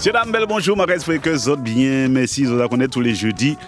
C'est dame belle bonjour, ma respect que vous êtes bien, merci, vous connaissez tous les jeudis.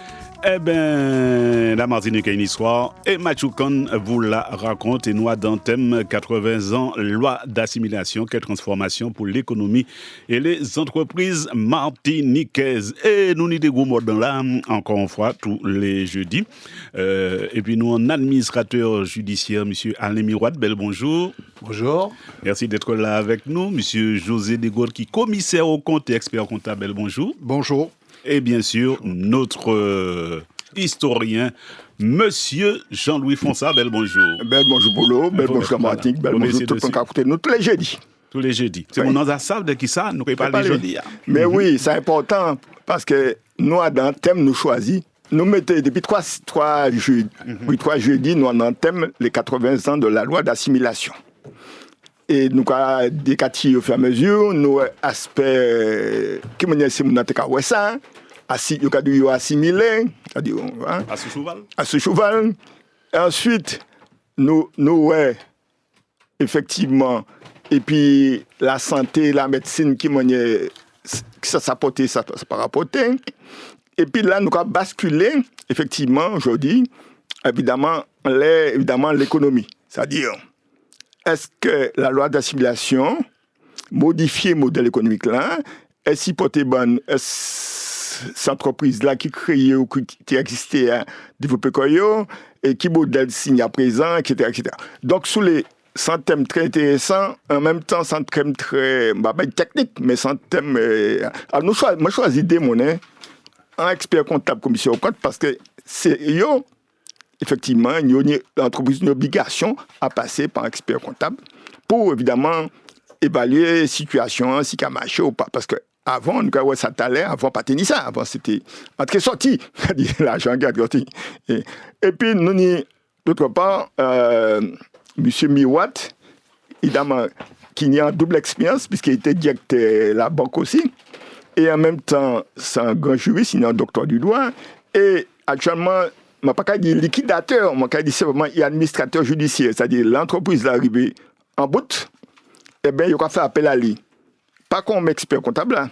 Eh bien, la Martinique a une histoire et Machoukan vous la raconte et nous dans le thème 80 ans, loi d'assimilation, quelle transformation pour l'économie et les entreprises martiniquaises. Et nous n'y des gros mots dans là, encore une fois, tous les jeudis. Et puis nous, un administrateur judiciaire, monsieur Alain Miroite, bel bonjour. Bonjour. Merci d'être là avec nous. Monsieur José Desgaulle, qui commissaire au compte et expert comptable, bel bonjour. Bonjour. Et bien sûr, notre historien, Monsieur Jean-Louis Fonsa, bel bonjour. Bel bonjour Polo, bel bonjour Martinique, bel bonjour tout le monde qui a écouté nous tous les jeudis. Tous les jeudis. C'est mon nom à salle de qui ça, nous ne pouvons pas les jeudis. Mais oui, c'est important parce que nous, dans le thème, nous choisissons. Nous mettons depuis trois jeudis, nous avons un thème, les 80 ans de la loi d'assimilation. Et nous avons décati au fur et à mesure, nos aspects qui me disent que nous avons ça, nous assimilé, c'est-à-dire à ce cheval. Et ensuite, nous effectivement, et puis la santé, la médecine qui me dit ça s'apporte, ça pas rapporté. Et puis là, nous avons basculé, effectivement, aujourd'hui, évidemment, l'économie. C'est-à-dire, est-ce que la loi d'assimilation modifie le modèle économique là? Est-ce qu'il bonne cette entreprise-là qui crée ou qui existait à développer et qui modèle signe à présent, etc., etc. Donc, sous les 100 thèmes très intéressants, en même temps, 100 thèmes très techniques, mais 100 thèmes... Alors, moi, je choisis des monnaies, un expert comptable commission au compte, parce que c'est effectivement, l'entreprise a une obligation à passer par un expert comptable pour, évidemment, évaluer la situation, si ça marche ou pas. Parce qu'avant, ça t'allait, avant, pas tenir ça. Avant, c'était entrée-sortie, c'est-à-dire l'argent qui a sorti. Et puis, nous, d'autre part, M. Miroite, évidemment, qui a une double expérience, puisqu'il était directeur de la banque aussi. Et en même temps, c'est un grand juriste, il est un docteur du droit. Et actuellement, je ne vais pas dire liquidateur, je vais dire simplement administrateur judiciaire, c'est-à-dire l'entreprise est arrivée en bout, eh bien, il a fait appel à lui. Pas comme expert comptable, là,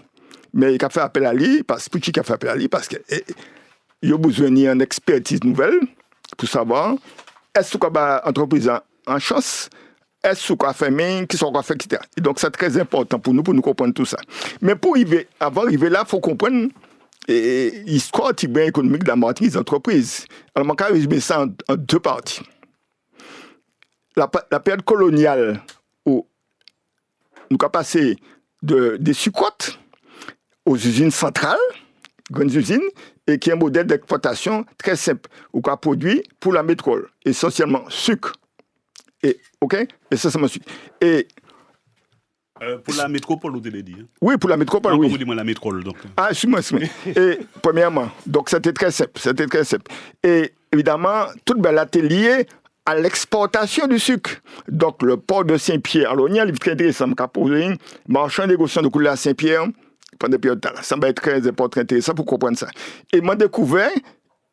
mais il a fait appel à lui, parce qu'il a fait appel à lui, parce qu'il a besoin d'une expertise nouvelle pour savoir est-ce que l'entreprise a en chance, est-ce qu'on a fait main, qui sont fait, etc. Et donc, c'est très important pour nous comprendre tout ça. Mais avant d'arriver là, il faut comprendre l'histoire économique de la Martinique des entreprises. Alors, je vais résumer ça en deux parties. La période coloniale, où nous avons passé des sucrotes aux usines centrales, grandes usines, et qui est un modèle d'exploitation très simple, où on a produit pour la métropole, essentiellement sucre. Essentiellement sucre. Et pour la métropole, vous l'avez dit. Oui, pour la métropole, oui. Comment dit-moi la métropole, donc? Excuse-moi. Et premièrement, donc c'était très simple. Et évidemment, tout était lié à l'exportation du sucre. Donc le port de Saint-Pierre, alors il y a un livre très intéressant qui a posé, marchand négociant de couleur à Saint-Pierre, pendant la période de temps. Ça va être très important, très intéressant pour comprendre ça. Et moi, découvert,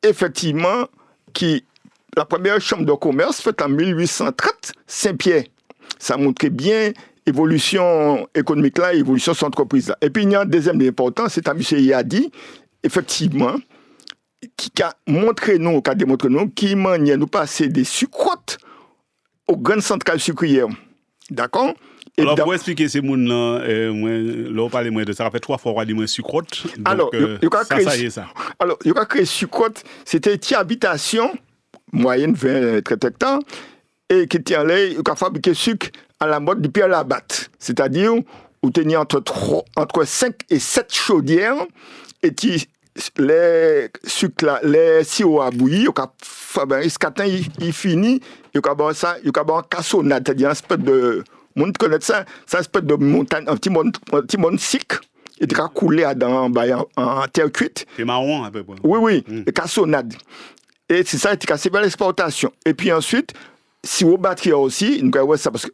effectivement, que la première chambre de commerce faite en 1830, Saint-Pierre. Ça montrait bien évolution économique là, évolution de son entreprise là. Et puis il y a un deuxième important, c'est un monsieur Yadi, effectivement, qui a démontré nous, qui maniait nous passer des sucrotes aux grandes centrales sucrières. D'accord? Alors, pour expliquer ces gens-là, là, on parle de ça, ça fait 3 fois qu'on dit sucrote. Alors, il a créé sucrote, c'était une habitation, moyenne 20 hectares, et qui était allé, il a fabriqué sucre à la mode du Pierre Labatte. C'est-à-dire, où il y a entre 5 et 7 chaudières, et les sucres là, les sirops à bouillir, il finit, il y a un cassonade, c'est-à-dire un espèce de... Monde connaît ça, c'est un espèce de montagne, un petit monde sec, et il a coulé en terre cuite. C'est marron à peu près. Oui, cassonade. Et c'est ça qui a cassé vers l'exportation. Et puis ensuite, si vous battriez aussi,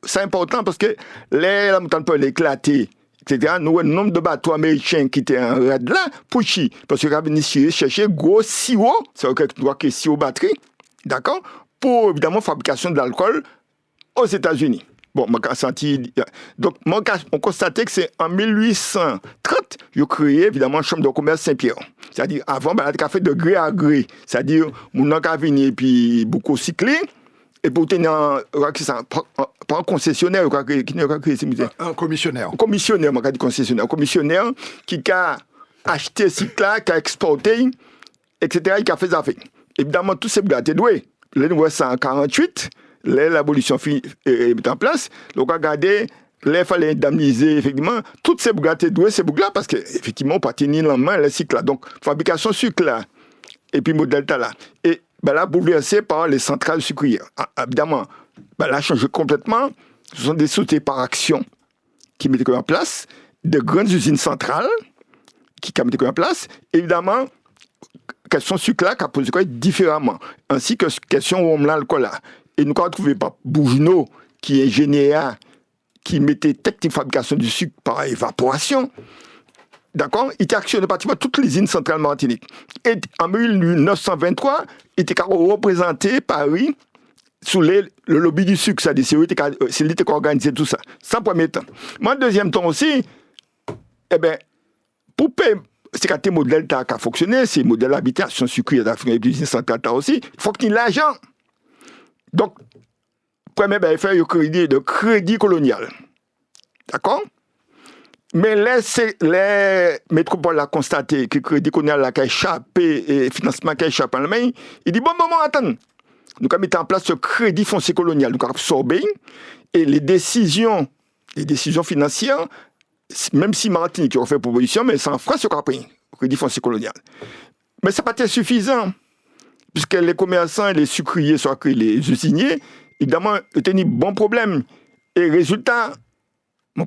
c'est important parce que la montagne peut éclater, etc. Nous avons un nombre de bateaux américains qui étaient en raid là, pour chi. Parce que nous avons cherché gros sirop, c'est-à-dire que nous avons sirop batterie, d'accord, pour évidemment fabrication de l'alcool aux États-Unis. Bon, donc, on constatait que c'est en 1830, ils ont créé évidemment la Chambre de commerce Saint-Pierre. C'est-à-dire, avant, il y a fait de gré à gré. C'est-à-dire, mon nom a venu et puis beaucoup cyclé. Et pour tenir pas un concessionnaire, un commissionnaire. Un commissionnaire, je dis concessionnaire. Un commissionnaire qui a acheté ce cycle-là, qui a exporté, etc., qui a fait ça. Évidemment, tous ces bouts-là étaient doués. Là, nous voyons ça en 1948. L'abolition est en place. Donc, regardez, là, il fallait indemniser, effectivement, toutes ces boucles ces boucles-là, parce qu'effectivement, on pas tenir en main les cycles-là. Donc, fabrication sucre-là, et puis modèle là. Et là, bouleversé par les centrales sucrières. Évidemment, là, changé complètement. Ce sont des sociétés par action qui mettaient en place, de grandes usines centrales qui mettaient en place. Évidemment, question sucre-là, qui a posé différemment. Ainsi que question rhum l'alcool là. Et nous avons trouvé par Bougenot, qui est ingénieur, qui mettait technique de fabrication du sucre par évaporation. D'accord? Il était actionné pratiquement toutes les usines centrales Martinique. Et en 1923, il était représenté Paris sous le lobby du sucre. C'est-à-dire, c'est lui qui a organisé tout ça. Ça, premier temps. Moi, deuxième temps aussi, pour payer, c'est quand tes modèles qui a fonctionné, c'est modèle d'habitation sucrière d'Afrique, des usines centrales aussi, il faut qu'il y ait l'argent. Donc, premier, il faut un crédit colonial. D'accord? Mais les métropoles ont constaté que le crédit colonial a échappé et le financement a échappé en Allemagne. Il dit, bon, attends. Nous avons mis en place ce crédit foncier colonial. Nous avons absorbé et les décisions financières, même si Martinique a fait proposition, mais c'est en France qui a pris le crédit foncier colonial. Mais ça n'a pas été suffisant. Puisque les commerçants et les sucriers, soit que les usiniers, évidemment, étaient un bon problème. Et résultat,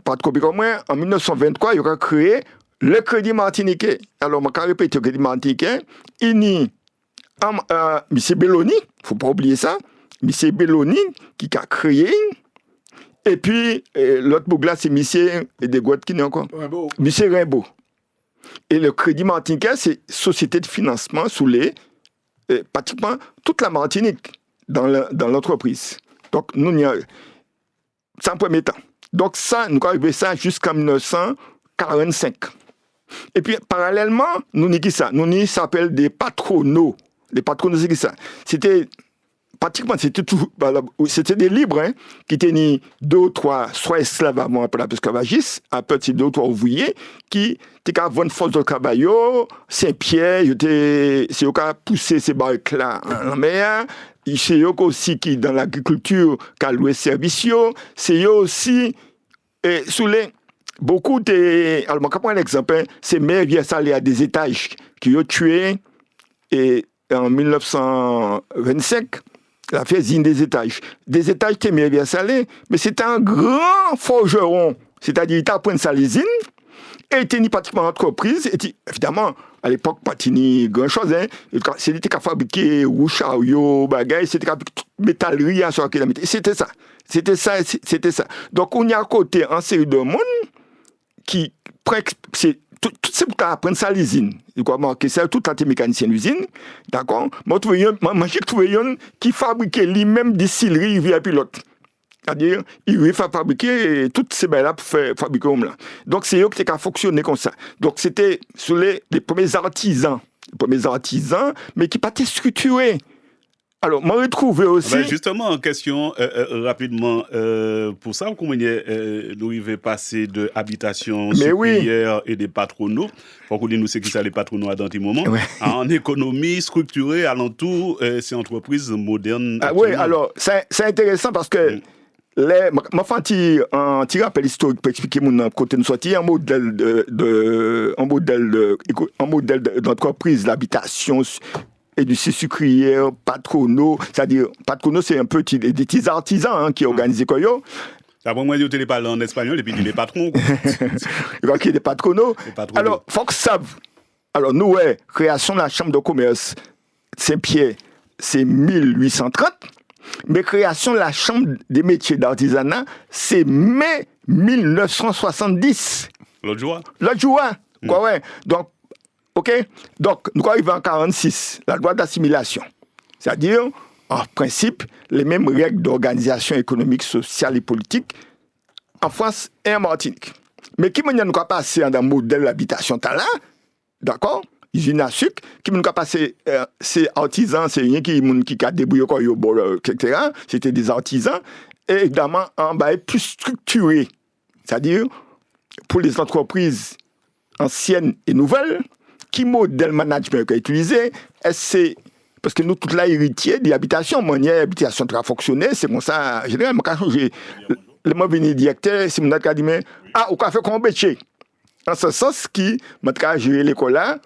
pas de copie comme moi, en 1923, il a créé le Crédit Martiniquais. Alors, je vais répéter le Crédit Martiniquais. Il y a M. Belloni, il ne faut pas oublier ça, M. Belloni qui a créé. Et puis, l'autre bougla, c'est M. Edegouet qui n'est encore. M. Rimbaud. Et le Crédit Martiniquais, c'est société de financement sous les pratiquement toute la Martinique dans l'entreprise. Donc, c'est un premier temps. Donc, ça, nous avons arrivé ça jusqu'en 1945. Et puis, parallèlement, nous avons ça. Nous avons ça s'appelle des patronaux. Les patronaux, c'est ça. C'était des libres qui étaient 2 ou 3, soit esclaves avant après l'esclavagisme, après c'est 2 ou 3 ouvriers qui étaient à vendre force de travail, Saint-Pierre, c'est eux qui ont poussé ces barques-là en mer, c'est eux aussi qui, dans l'agriculture, qui ont loué services, c'est eux aussi, sous les. Beaucoup de. Alors, je vais prendre un exemple, c'est Mère Salé à des étages qui ont tué en 1925. La fait usine des étages. Des étages qui étaient bien salés, mais c'était un grand forgeron. C'est-à-dire, il apprend ça l'usine, et il tenait pratiquement l'entreprise. Et évidemment, à l'époque, pas tenir grand-chose. C'était qu'à fabriquer rouchario, bagaille, c'était qu'à métallerie, c'était ça. C'était ça. Donc, on y a à côté un série de monde qui tout c'est pour apprendre ça à l'usine. Il faut marquer ça, tout le mécanicien d'usine. D'accord? Moi, j'ai trouvé un qui fabriquait lui-même des scilleries via pilote. C'est-à-dire, il fait fabriquer toutes ces belles-là pour faire fabriquer là. Donc, c'est eux qui ont fonctionné comme ça. Donc, c'était sur les premiers artisans. Mais qui n'étaient pas structurés. Alors, moi, j'ai trouvé aussi. Justement, en question, rapidement, pour ça, comment nous il passer de habitation sucrière et des patronaux, pour qu'on nous sait qui ça les patronaux à dans des moments, en économie structurée alentour ces entreprises modernes. Oui, alors, c'est intéressant parce que ma fille, un petit rappel historique pour expliquer mon côté de sortie, un modèle d'entreprise, l'habitation et du sucrière, patronaux, c'est-à-dire, patronaux, c'est un peu des petits artisans qui organisent quoi. Après, moi, je parle en espagnol et puis les patrons. Il va qu'il y ait des patronaux. Alors, il faut que ça. Alors, nous, création de la Chambre de commerce Saint-Pierre, c'est 1830. Mais création de la Chambre des métiers d'artisanat, c'est mai 1970. L'autre jour. Donc, OK? Donc, nous arrivons en 1946, la loi d'assimilation. C'est-à-dire, en principe, les mêmes règles d'organisation économique, sociale et politique en France et en Martinique. Mais qui nous a passé dans le modèle d'habitation talent, d'accord? Usine à sucre, qui nous a passé, c'est artisans, c'est rien qui a débrouillé, etc. C'était des artisans, et évidemment, en bas, plus structuré. C'est-à-dire, pour les entreprises anciennes et nouvelles, qui modèle management qu'a utilisé, c'est parce que nous, tous là, héritiers des habitations, l'habitation qui a fonctionné, c'est comme ça, en général, quand j'ai le mot venu directeur, c'est mon qui a dit, mais, on a fait qu'on bêche. En ce sens, qui m'a géré l'école là,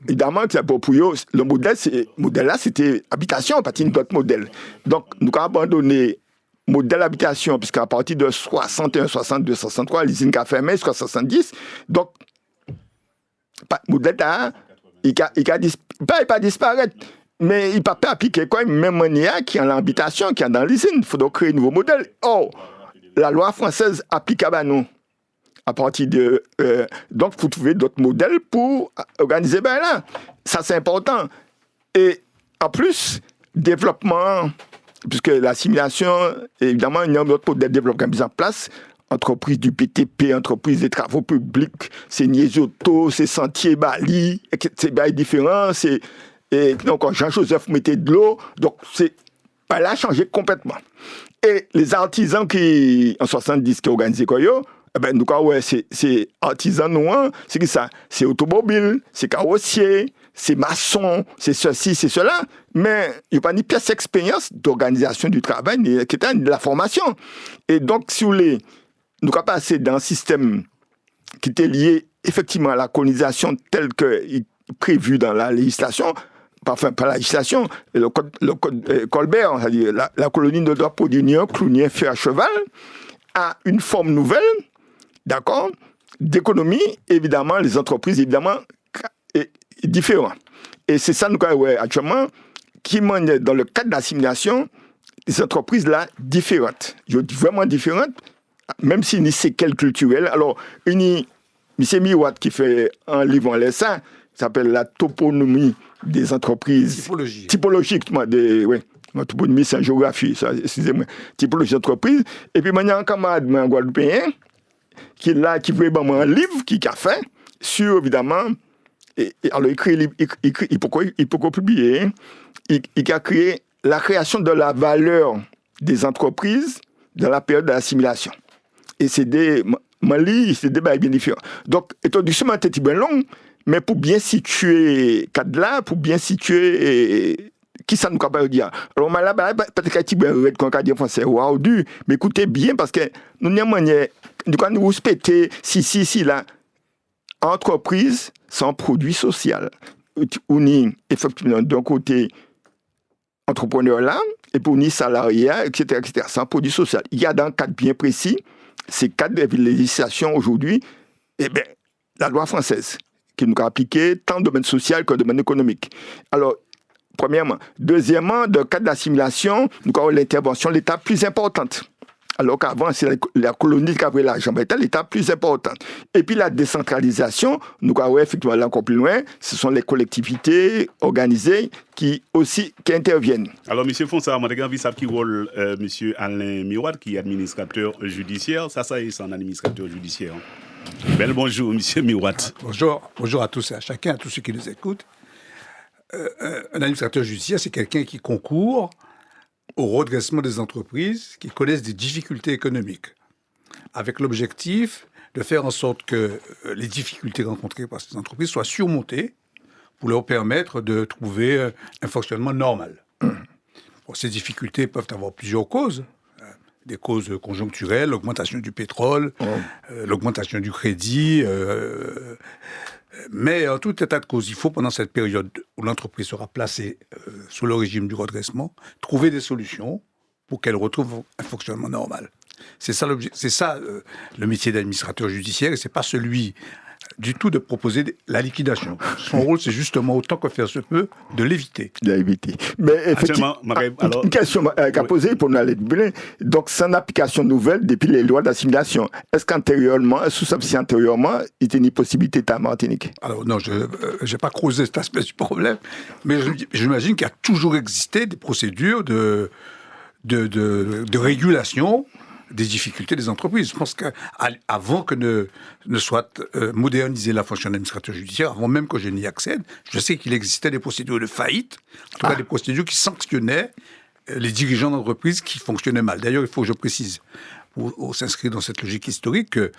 évidemment, pour eux, le modèle là, c'était habitation, pas d'autres modèles. Donc, nous avons abandonné le modèle habitation, puisqu'à partir de 61, 62, 63, l'usine a fermé jusqu'à 70. Donc, le modèle là, il ne pas disparaître, mais il ne peut pas appliquer quoi, même manière qui est en l'habitation, qui est dans l'usine. Il faut donc créer un nouveau modèle. Or, la loi française applicable à nous. À partir de... donc, il faut trouver d'autres modèles pour organiser bien là. Ça, c'est important. Et en plus, développement, puisque l'assimilation, évidemment, il y a d'autres modèles de développement mis en place. Entreprise du PTP, entreprise des travaux publics, c'est Niési Auto, c'est Sentier Bali, c'est bien différent. Donc, Jean-Joseph mettait de l'eau. Donc, là a changé complètement. Et les artisans qui, en 70, qui ont organisé quoi, nous, c'est artisans noirs, c'est qui ça? C'est automobile, c'est carrossier, c'est maçon, c'est ceci, c'est cela. Mais il n'y a pas ni pièce d'expérience d'organisation du travail, ni de la formation. Et donc, si vous voulez, nous avons passé d'un système qui était lié effectivement à la colonisation telle que prévue dans la législation, enfin pas la législation, le code Colbert, c'est-à-dire la colonie ne doit produire ni un clou ni un fer à cheval, à une forme nouvelle, d'accord, d'économie, évidemment, les entreprises, évidemment, différentes. Et c'est ça, nous, actuellement, qui mène dans le cadre de l'assimilation, les entreprises là, différentes. Je dis vraiment différentes, même si ni séquelles culturelles. Alors, M. Miwat qui fait un livre en laissant, s'appelle La toponymie des entreprises. Typologique. Ma toponymie, c'est en géographie, ça, excusez-moi. Typologie d'entreprise. Et puis, il y a un camarade, un Guadeloupéen, qui est là, qui veut un livre, qui a fait, sur, évidemment, alors, il peut publier, il a créé la création de la valeur des entreprises dans la période de l'assimilation. Et c'est des débats bien différents. Donc, introduction était bien longue, mais pour bien situer cadre-là, pour bien situer qui ça nous capable de dire. Alors, là, peut-être qu'il y a un red qu'on a dit en français, waouh, mais écoutez bien, parce que nous avons nous respecter, si, là, entreprise sans produit social. On est effectivement d'un côté entrepreneur là, et pour ni salariat, etc., sans produit social. Il y a dans un cadre bien précis, ces cadres de législation aujourd'hui, la loi française, qui nous a appliqué tant le domaine social que le domaine économique. Alors, premièrement. Deuxièmement, dans le cadre d'assimilation, nous avons l'intervention de l'État plus importante. Alors qu'avant, c'est la colonie qui avait l'argent, mais l'État plus important. Et puis la décentralisation, nous avons effectivement aller encore plus loin, ce sont les collectivités organisées qui interviennent. Alors, M. Fonsa, je vais vous qui rôle M. Alain Miwad, qui est administrateur judiciaire. Ça, c'est un administrateur judiciaire. Bel bonjour, M. Miwad. Bonjour à tous et à chacun, à tous ceux qui nous écoutent. Un administrateur judiciaire, c'est quelqu'un qui concourt au redressement des entreprises qui connaissent des difficultés économiques, avec l'objectif de faire en sorte que les difficultés rencontrées par ces entreprises soient surmontées pour leur permettre de trouver un fonctionnement normal. Bon, ces difficultés peuvent avoir plusieurs causes. Des causes conjoncturelles, l'augmentation du pétrole, l'augmentation du crédit. Mais en tout état de cause, il faut, pendant cette période où l'entreprise sera placée sous le régime du redressement, trouver des solutions pour qu'elle retrouve un fonctionnement normal. C'est ça le métier d'administrateur judiciaire, et c'est pas celui du tout de proposer la liquidation. Son rôle, c'est justement, autant que faire se peut, de l'éviter. Mais effectivement, une question qu'a posée pour nous aller bien. Donc, c'est une application nouvelle depuis les lois d'assimilation. Est-ce qu'antérieurement, sous-substitut antérieurement, il y a une possibilité de Martinique? Alors non, je n'ai pas creusé cet aspect du problème, mais j'imagine qu'il y a toujours existé des procédures de régulation des difficultés des entreprises. Je pense qu'avant que ne soit modernisée la fonction d'administrateur judiciaire, avant même que je n'y accède, je sais qu'il existait des procédures de faillite, en tout cas des procédures qui sanctionnaient les dirigeants d'entreprises qui fonctionnaient mal. D'ailleurs, il faut que je précise, pour s'inscrire dans cette logique historique, que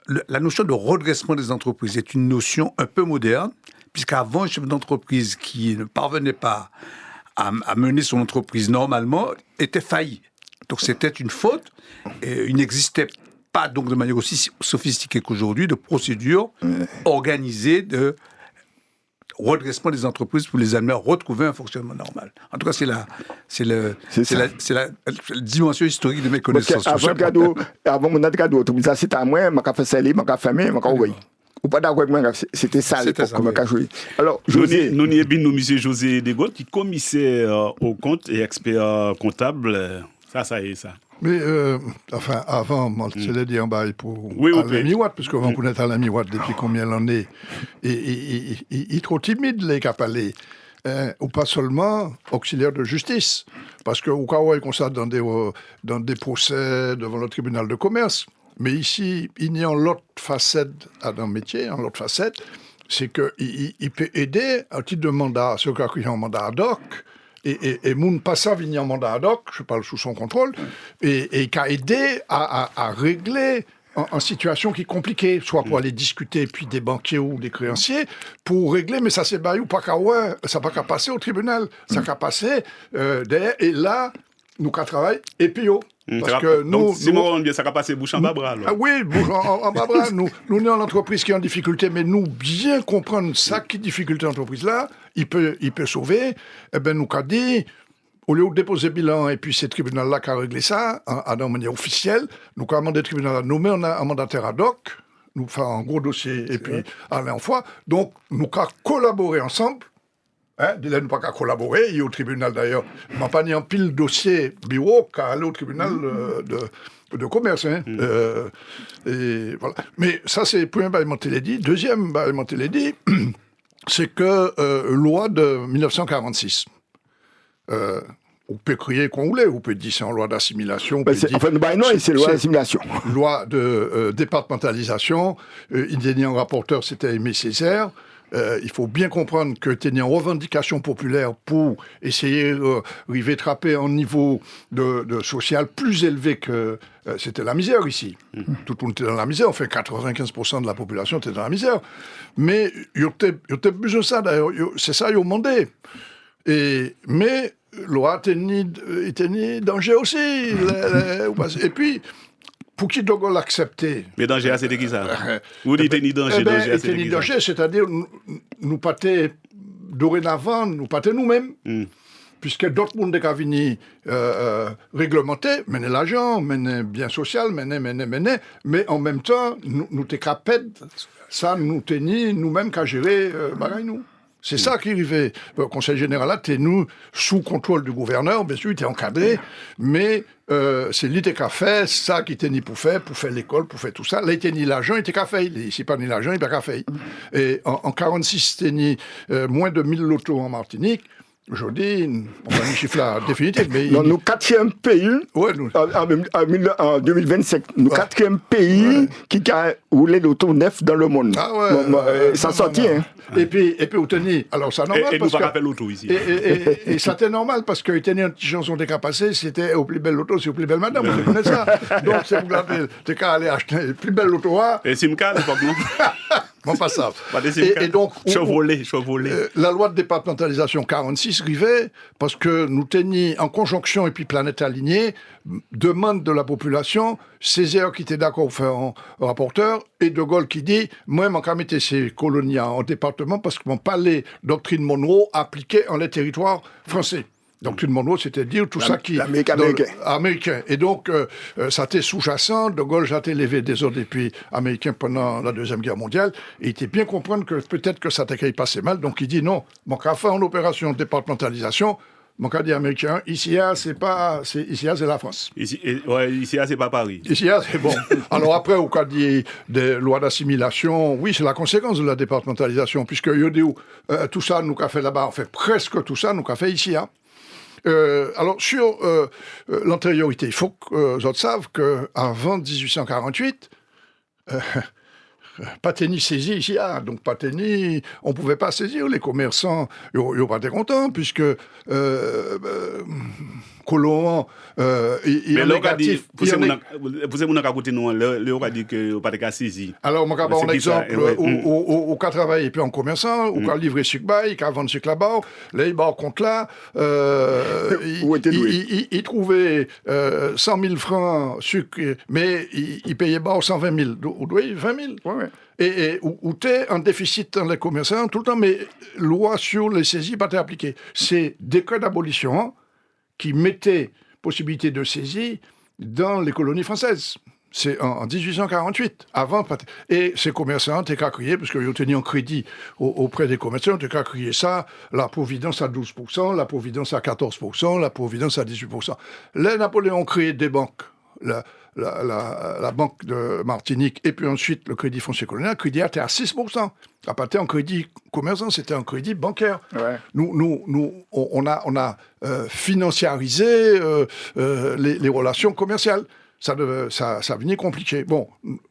la notion de redressement des entreprises est une notion un peu moderne, puisqu'avant, un chef d'entreprise qui ne parvenait pas à mener son entreprise normalement était failli. Donc c'était une faute, et il n'existait pas donc de manière aussi sophistiquée qu'aujourd'hui de procédures organisées de redressement des entreprises pour les amener à retrouver un fonctionnement normal. En tout cas, c'est la dimension historique de mes connaissances. Avant mon cadeau, ça c'était à moi, je fait salir, je fait fermer, je fait ou pas d'accord avec moi, c'était ça l'époque qu'on va jouer. Alors, José... Nous y avons M. José Desgaulle, qui est commissaire au compte et expert comptable. Ça y est, ça. Mais, avant, je l'ai dit en bas pour Alain Miwat, parce qu'on connaît Alain Miwat depuis combien d'années. Et il est trop timide, les capalés. Ou pas seulement auxiliaire de justice. Parce qu'au cas où il constate dans des procès devant le tribunal de commerce. Mais ici, il y a l'autre facette à un métier, l'autre facette, c'est qu'il peut aider à titre de mandat, ceux qui ont un mandat ad hoc, et moun pas ça vient en mandat ad hoc, je parle sous son contrôle, et qui a aidé à régler en situation qui est compliquée, soit pour aller discuter puis des banquiers ou des créanciers, pour régler, mais ça c'est baillou pas qu'à ouais, ça pas qu'à passer au tribunal, ça qu'à passer derrière, et là, nous qu'à travailler, et puis parce que nous, ça va passer bouche en bas bras. Ah oui, bouche en bas bras. Nous sommes l'entreprise qui est en difficulté, mais nous bien comprendre ça qui difficulté l'entreprise là, il peut sauver. Eh ben nous qu'a dit, au lieu de déposer bilan et puis c'est le tribunal là qui a réglé ça de manière officielle, nous qu'a demandé le tribunal à nommer un mandataire ad hoc, nous faire un gros dossier et puis aller en fois. Donc nous qu'a collaboré ensemble. Il n'a pas qu'à collaborer, il est au tribunal d'ailleurs. Il m'a pas mis en pile dossier bureau qu'à aller au tribunal de commerce. Et voilà. Mais ça, c'est le premier baillement télédit. Deuxième baillement télédit, c'est que loi de 1946. On peut crier qu'on voulait, on peut dire c'est en loi d'assimilation. Non, c'est loi d'assimilation. Loi de départementalisation. Il y a un rapporteur, c'était Aimé Césaire. Il faut bien comprendre que tu as une revendication populaire pour essayer d'arriver à attraper un niveau de social plus élevé que c'était la misère ici. Tout le monde était dans la misère, enfin 95% de la population était dans la misère. Mais il y a besoin de ça d'ailleurs, c'est ça qu'ils ont demandé. Mais loi était ni danger aussi. Et puis, pour qui doit l'accepter? Mais danger, c'était qui ça? Vous dites ni danger, danger, c'était ni danger, c'est-à-dire nous pâter dorénavant, nous pâter nous-mêmes. Puisque d'autres mondes qui viennent réglementer, mener l'argent, mener bien social, mener, mais en même temps, nous t'écrapèdes, ça nous tenir nous-mêmes qu'à gérer bagaille nous. C'est ça qui arrivait. Le Conseil général, là, t'es nous sous contrôle du gouverneur, bien sûr, il était encadré, mais c'est lui qui a fait ça qui était ni pour faire l'école, pour faire tout ça. Là, il était ni l'argent, il était qu'à faire. Ici, pas ni l'argent, il n'a qu'à faire. Et en 46, c'était ni moins de 1000 lotos en Martinique. Aujourd'hui, on va un chiffre là définitif. Mais nous, quatrième pays, en 2027, nous, quatrième pays qui a roulé l'auto neuf dans le monde. Ah ouais. Ça sortit, hein. Et puis, au tenir, alors ça normal. Et nous, pas rappel l'auto ici. Et ça c'était normal, parce que tenir une petite chanson des cas passés, c'était au plus belle l'auto, c'est au plus belle madame, vous connaissez ça. Donc, c'est vous l'avez, t'es qu'à aller acheter le plus belle l'auto. Et Simca, à l'époque, non? Bon, pas ça. Et donc, Chevrolet. La loi de départementalisation 46 arrivait parce que nous tenions en conjonction et puis planète alignée, demande de la population, Césaire qui était d'accord pour faire un rapporteur, et De Gaulle qui dit, moi, je vais mettre ces colonies en département parce que mon palais doctrine Monroe appliquée en les territoires français. Doctrine Monroe, c'est-à-dire tout ça qui... Américain. Et donc, ça était sous-jacent. De Gaulle, j'étais levé des ordres depuis américain pendant la Deuxième Guerre mondiale. Et il était bien comprendre que peut-être que ça t'accueille passé mal. Donc, il dit non, mon cas fait en opération de départementalisation. Mon cas dit américain, ICA, c'est la France. ICA, c'est pas Paris. ICA, c'est bon. Alors après, au cas des lois d'assimilation, oui, c'est la conséquence de la départementalisation, puisque tout ça, nous qu'a fait là-bas, on fait presque tout ça, nous qu'a fait ICA. Alors, sur l'antériorité, il faut que les autres savent qu'avant 1848, Pateni saisit ici, donc Pateni, on ne pouvait pas saisir les commerçants, ils n'ont pas été contents, puisque Colomb, il est négatif. Vous savez, on a dit que pas de saisi. Alors, on va prendre un exemple, au cas travailler, et puis en commerçant, au cas livrer sucre bas, il cas vendre sucre là-bas, là, il bat au compte là, il trouvait 100 000 francs sucre, mais il payait bas 120 000. Ou 20 000. Ouais. Et où t'es en déficit dans les commerçants tout le temps, mais loi sur les saisies pas été appliquée. C'est décret d'abolition qui mettait possibilité de saisie dans les colonies françaises. C'est en 1848. Avant, et ces commerçants, t'es qu'à crier, parce qu'ils ont tenu en crédit auprès des commerçants, t'es qu'à crier ça, la Providence à 12%, la Providence à 14%, la Providence à 18%. Là, Napoléon créé des banques. La Banque de Martinique, et puis ensuite le Crédit foncier colonial, le crédit était à 6%. Ça pas été en crédit commerçant, c'était un crédit bancaire. Ouais. Nous, on a financiarisé les relations commerciales. Ça venait compliqué. Bon,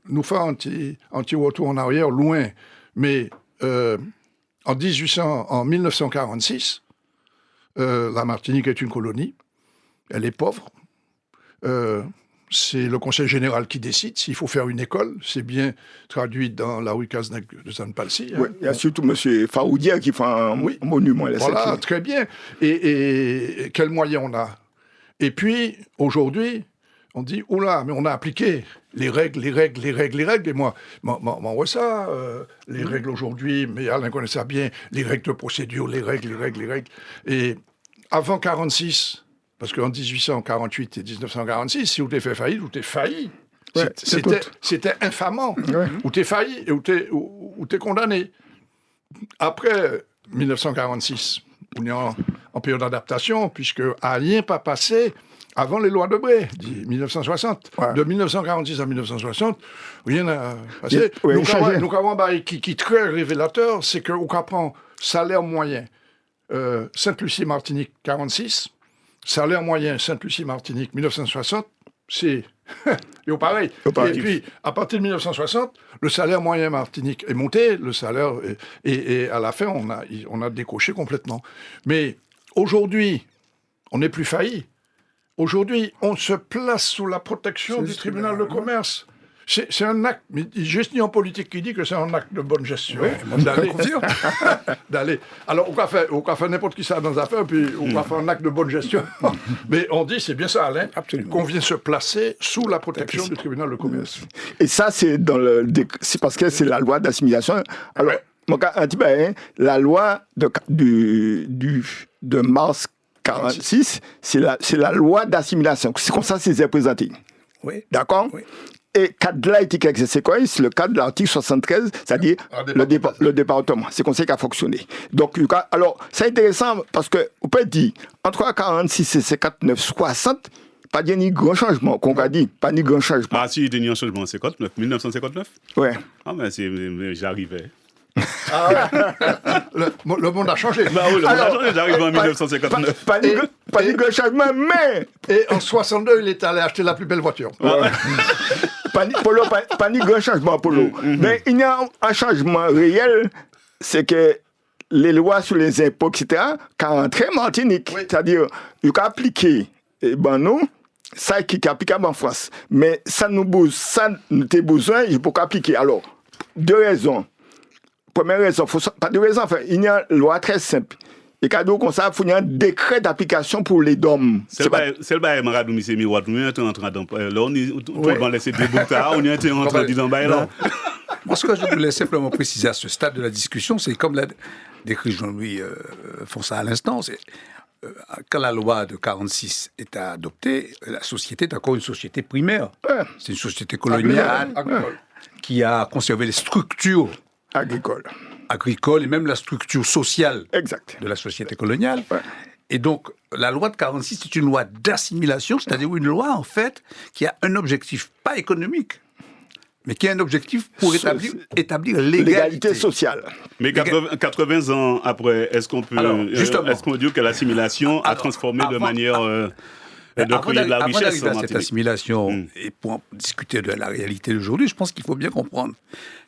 nous faisons un petit retour en arrière, loin, mais en 1946, la Martinique est une colonie, elle est pauvre. C'est le Conseil général qui décide s'il faut faire une école. C'est bien traduit dans la rue Cazeneuve de Sainte-Palsy. Oui, il y a surtout M. Faoudia qui fait un monument. Voilà, très bien. Et quels moyens on a? Et puis, aujourd'hui, on dit, oula, mais on a appliqué les règles. Et moi, voit ça, les règles aujourd'hui, mais Alain connaît ça bien, les règles de procédure, les règles. Et avant 1946... Parce qu'en 1848 et 1946, si vous t'es fait faillite, vous t'es failli. Ouais, c'était infamant. Ouais. Ou t'es failli et ou t'es condamné. Après 1946, on est en période d'adaptation, puisque rien pas passé avant les lois de Bray, 1960. Ouais. De 1946 à 1960, rien n'a passé. Nous avons un qui est très révélateur, c'est qu'on prend salaire moyen Sainte-Lucie-Martinique 46, salaire moyen Sainte-Lucie-Martinique 1960, c'est pareil. Et puis, à partir de 1960, le salaire moyen Martinique est monté, le salaire et à la fin, on a décoché complètement. Mais aujourd'hui, on n'est plus failli. Aujourd'hui, on se place sous la protection du tribunal de commerce. C'est un acte, mais gestion politique qui dit que c'est un acte de bonne gestion. Oui, d'aller. Alors, on va faire n'importe qui ça dans les affaires, puis on va faire un acte de bonne gestion. Mais on dit, c'est bien ça, Alain, qu'on vient se placer sous la protection du tribunal de commerce. Et ça, c'est parce que c'est la loi d'assimilation. Alors, la loi de mars 46, c'est la loi d'assimilation. C'est comme ça que c'est présenté. Oui. D'accord? Oui. Et cadre là, c'est quoi? C'est le cadre de l'article 73, c'est-à-dire le département. C'est comme ça qu'il a fonctionné. Donc, alors, c'est intéressant parce que, on peut dire, entre 46 et 59, 60, pas de ni grand changement, qu'on a dit, pas ni grand changement. Ah, si, il y a eu un changement en 59, 1959? Ouais. Ah, mais j'arrivais. Ah ouais. Le monde a changé. Bah oui, le monde a changé, j'arrive en 1959. Pas de grand changement, mais... Et en 62, il est allé acheter la plus belle voiture. Ouais. Pas de grand changement, Polo. Mais il y a un changement réel, c'est que les lois sur les impôts, etc., quand rentré en Martinique, c'est-à-dire, il faut appliquer, nous, ça qui est applicable en France. Mais ça nous a besoin, il faut appliquer. Alors, deux raisons. Première raison, pas de raison, enfin, il y a une loi très simple. Et cadeau comme ça, il y a un décret d'application pour les DOM. C'est le bail Maradou, M. Miroir, on est en train d'en là, on va laisser des boucles, on est en train d'en bail là. Moi, ce que je voulais simplement préciser à ce stade de la discussion, c'est comme l'a décrit Jean-Louis Fonsa à l'instant, quand la loi de 1946 est adoptée, la société est encore une société primaire. C'est une société coloniale qui a conservé les structures agricoles et même la structure sociale de la société coloniale. Et donc, la loi de 1946, c'est une loi d'assimilation, c'est-à-dire une loi, en fait, qui a un objectif, pas économique, mais qui a un objectif pour établir l'égalité sociale. Mais 80 ans après, est-ce qu'on peut dire que l'assimilation a transformé de manière de créer de la richesse avant d'arriver à cette assimilation, et pour discuter de la réalité d'aujourd'hui, je pense qu'il faut bien comprendre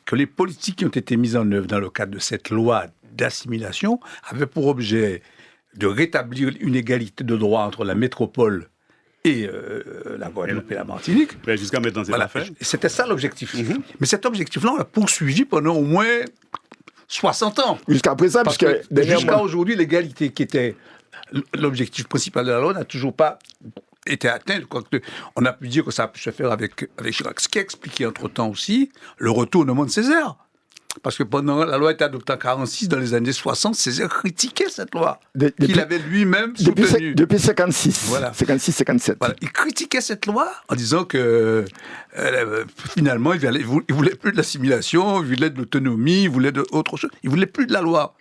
que les politiques qui ont été mises en œuvre dans le cadre de cette loi d'assimilation avaient pour objet de rétablir une égalité de droit entre la métropole et la Guadeloupe et la Martinique. Mais jusqu'à maintenant, c'est fait. C'était ça l'objectif. Mais cet objectif-là, on l'a poursuivi pendant au moins 60 ans. Jusqu'à présent, parce que jusqu'à aujourd'hui, l'égalité qui était l'objectif principal de la loi n'a toujours pas été atteint. On a pu dire que ça a pu se faire avec Chirac. Ce qui a expliqué entre-temps aussi le retournement de Césaire. Parce que pendant la loi était adoptée en 1946, dans les années 60, Césaire critiquait cette loi qu'il avait lui-même soutenue. Depuis 1956, voilà. 56-57. Voilà. Il critiquait cette loi en disant que finalement, il voulait plus de l'assimilation, il voulait de l'autonomie, il voulait d'autre chose. Il voulait plus de la loi.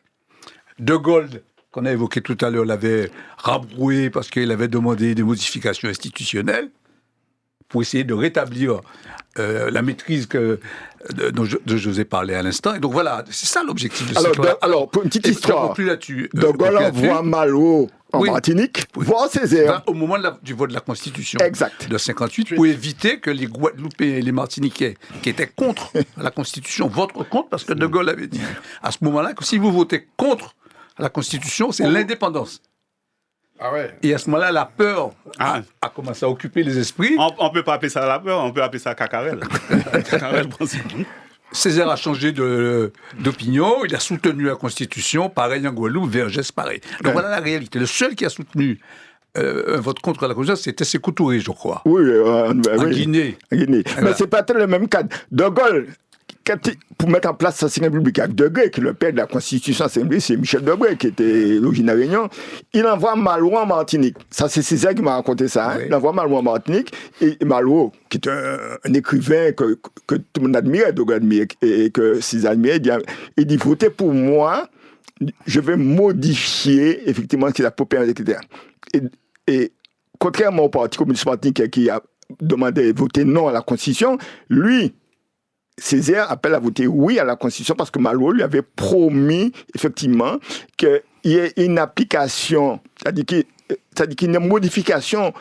De Gaulle, qu'on a évoqué tout à l'heure, l'avait rabroué parce qu'il avait demandé des modifications institutionnelles pour essayer de rétablir la maîtrise dont je vous ai parlé à l'instant. Et donc voilà, c'est ça l'objectif de cette loi. Alors, pour une petite histoire, de Gaulle envoie Malraux en Martinique, voir Césaire. Au moment du vote de la Constitution de 58, pour éviter que les Guadeloupéens et les Martiniquais, qui étaient contre la Constitution, votent contre, parce que de Gaulle avait dit à ce moment-là que si vous votez contre la Constitution, c'est l'indépendance. Ah ouais. Et à ce moment-là, la peur a commencé à occuper les esprits. On ne peut pas appeler ça la peur, on peut appeler ça cacarel. Césaire a changé d'opinion, il a soutenu la Constitution, pareil en Guadeloupe, Vergès, pareil. Donc voilà la réalité. Le seul qui a soutenu un vote contre la Constitution, c'était Sékou Touré, je crois. Oui, en Guinée. Mais c'est pas le même cadre. De Gaulle, pour mettre en place sa République avec Degré, qui est le père de la Constitution, c'est Michel Degré, qui était l'origine de Réunion, il envoie Malraux en Martinique. Ça, c'est Césaire qui m'a raconté ça. Il envoie Malraux en Martinique, et Malraux, qui est un écrivain que tout le monde admirait, Degré admirait, et que Césaire admirait, il dit, votez pour moi, je vais modifier, effectivement, ce qu'il a proposé, etc. Et contrairement au Parti communiste martiniquais qui a demandé de voter non à la Constitution, lui, Césaire appelle à voter oui à la Constitution parce que Malraux lui avait promis, effectivement, qu'il y ait une application, c'est-à-dire qu'il y ait une modification.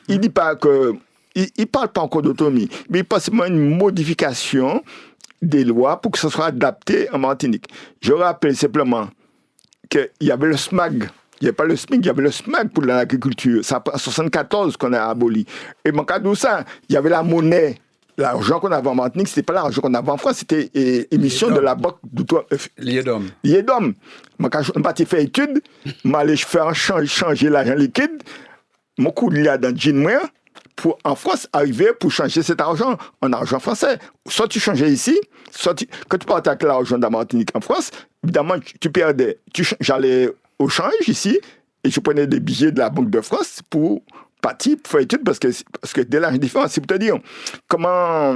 Il dit pas que. Il parle pas encore d'autonomie, mais il parle simplement d'une modification des lois pour que ce soit adapté en Martinique. Je rappelle simplement qu'il y avait le SMAG. Il n'y avait pas le SMIC, il y avait le SMAG pour l'agriculture. C'est en 1974 qu'on a aboli. Et dans le cadre de ça, il y avait la monnaie. L'argent qu'on avait en Martinique, ce n'était pas l'argent qu'on avait en France, c'était émission de la banque Liedom. Liedom. Moi, quand je suis fait étude, je allé faire changer l'argent liquide, mon coup de là dans le jean pour en France arriver pour changer cet argent en argent français. Soit tu changeais ici, quand tu partais avec l'argent de la Martinique en France, évidemment, tu perdais. J'allais au change ici et je prenais des billets de la Banque de France pour faire étude parce que dès là, j'ai différent. C'est pour te dire comment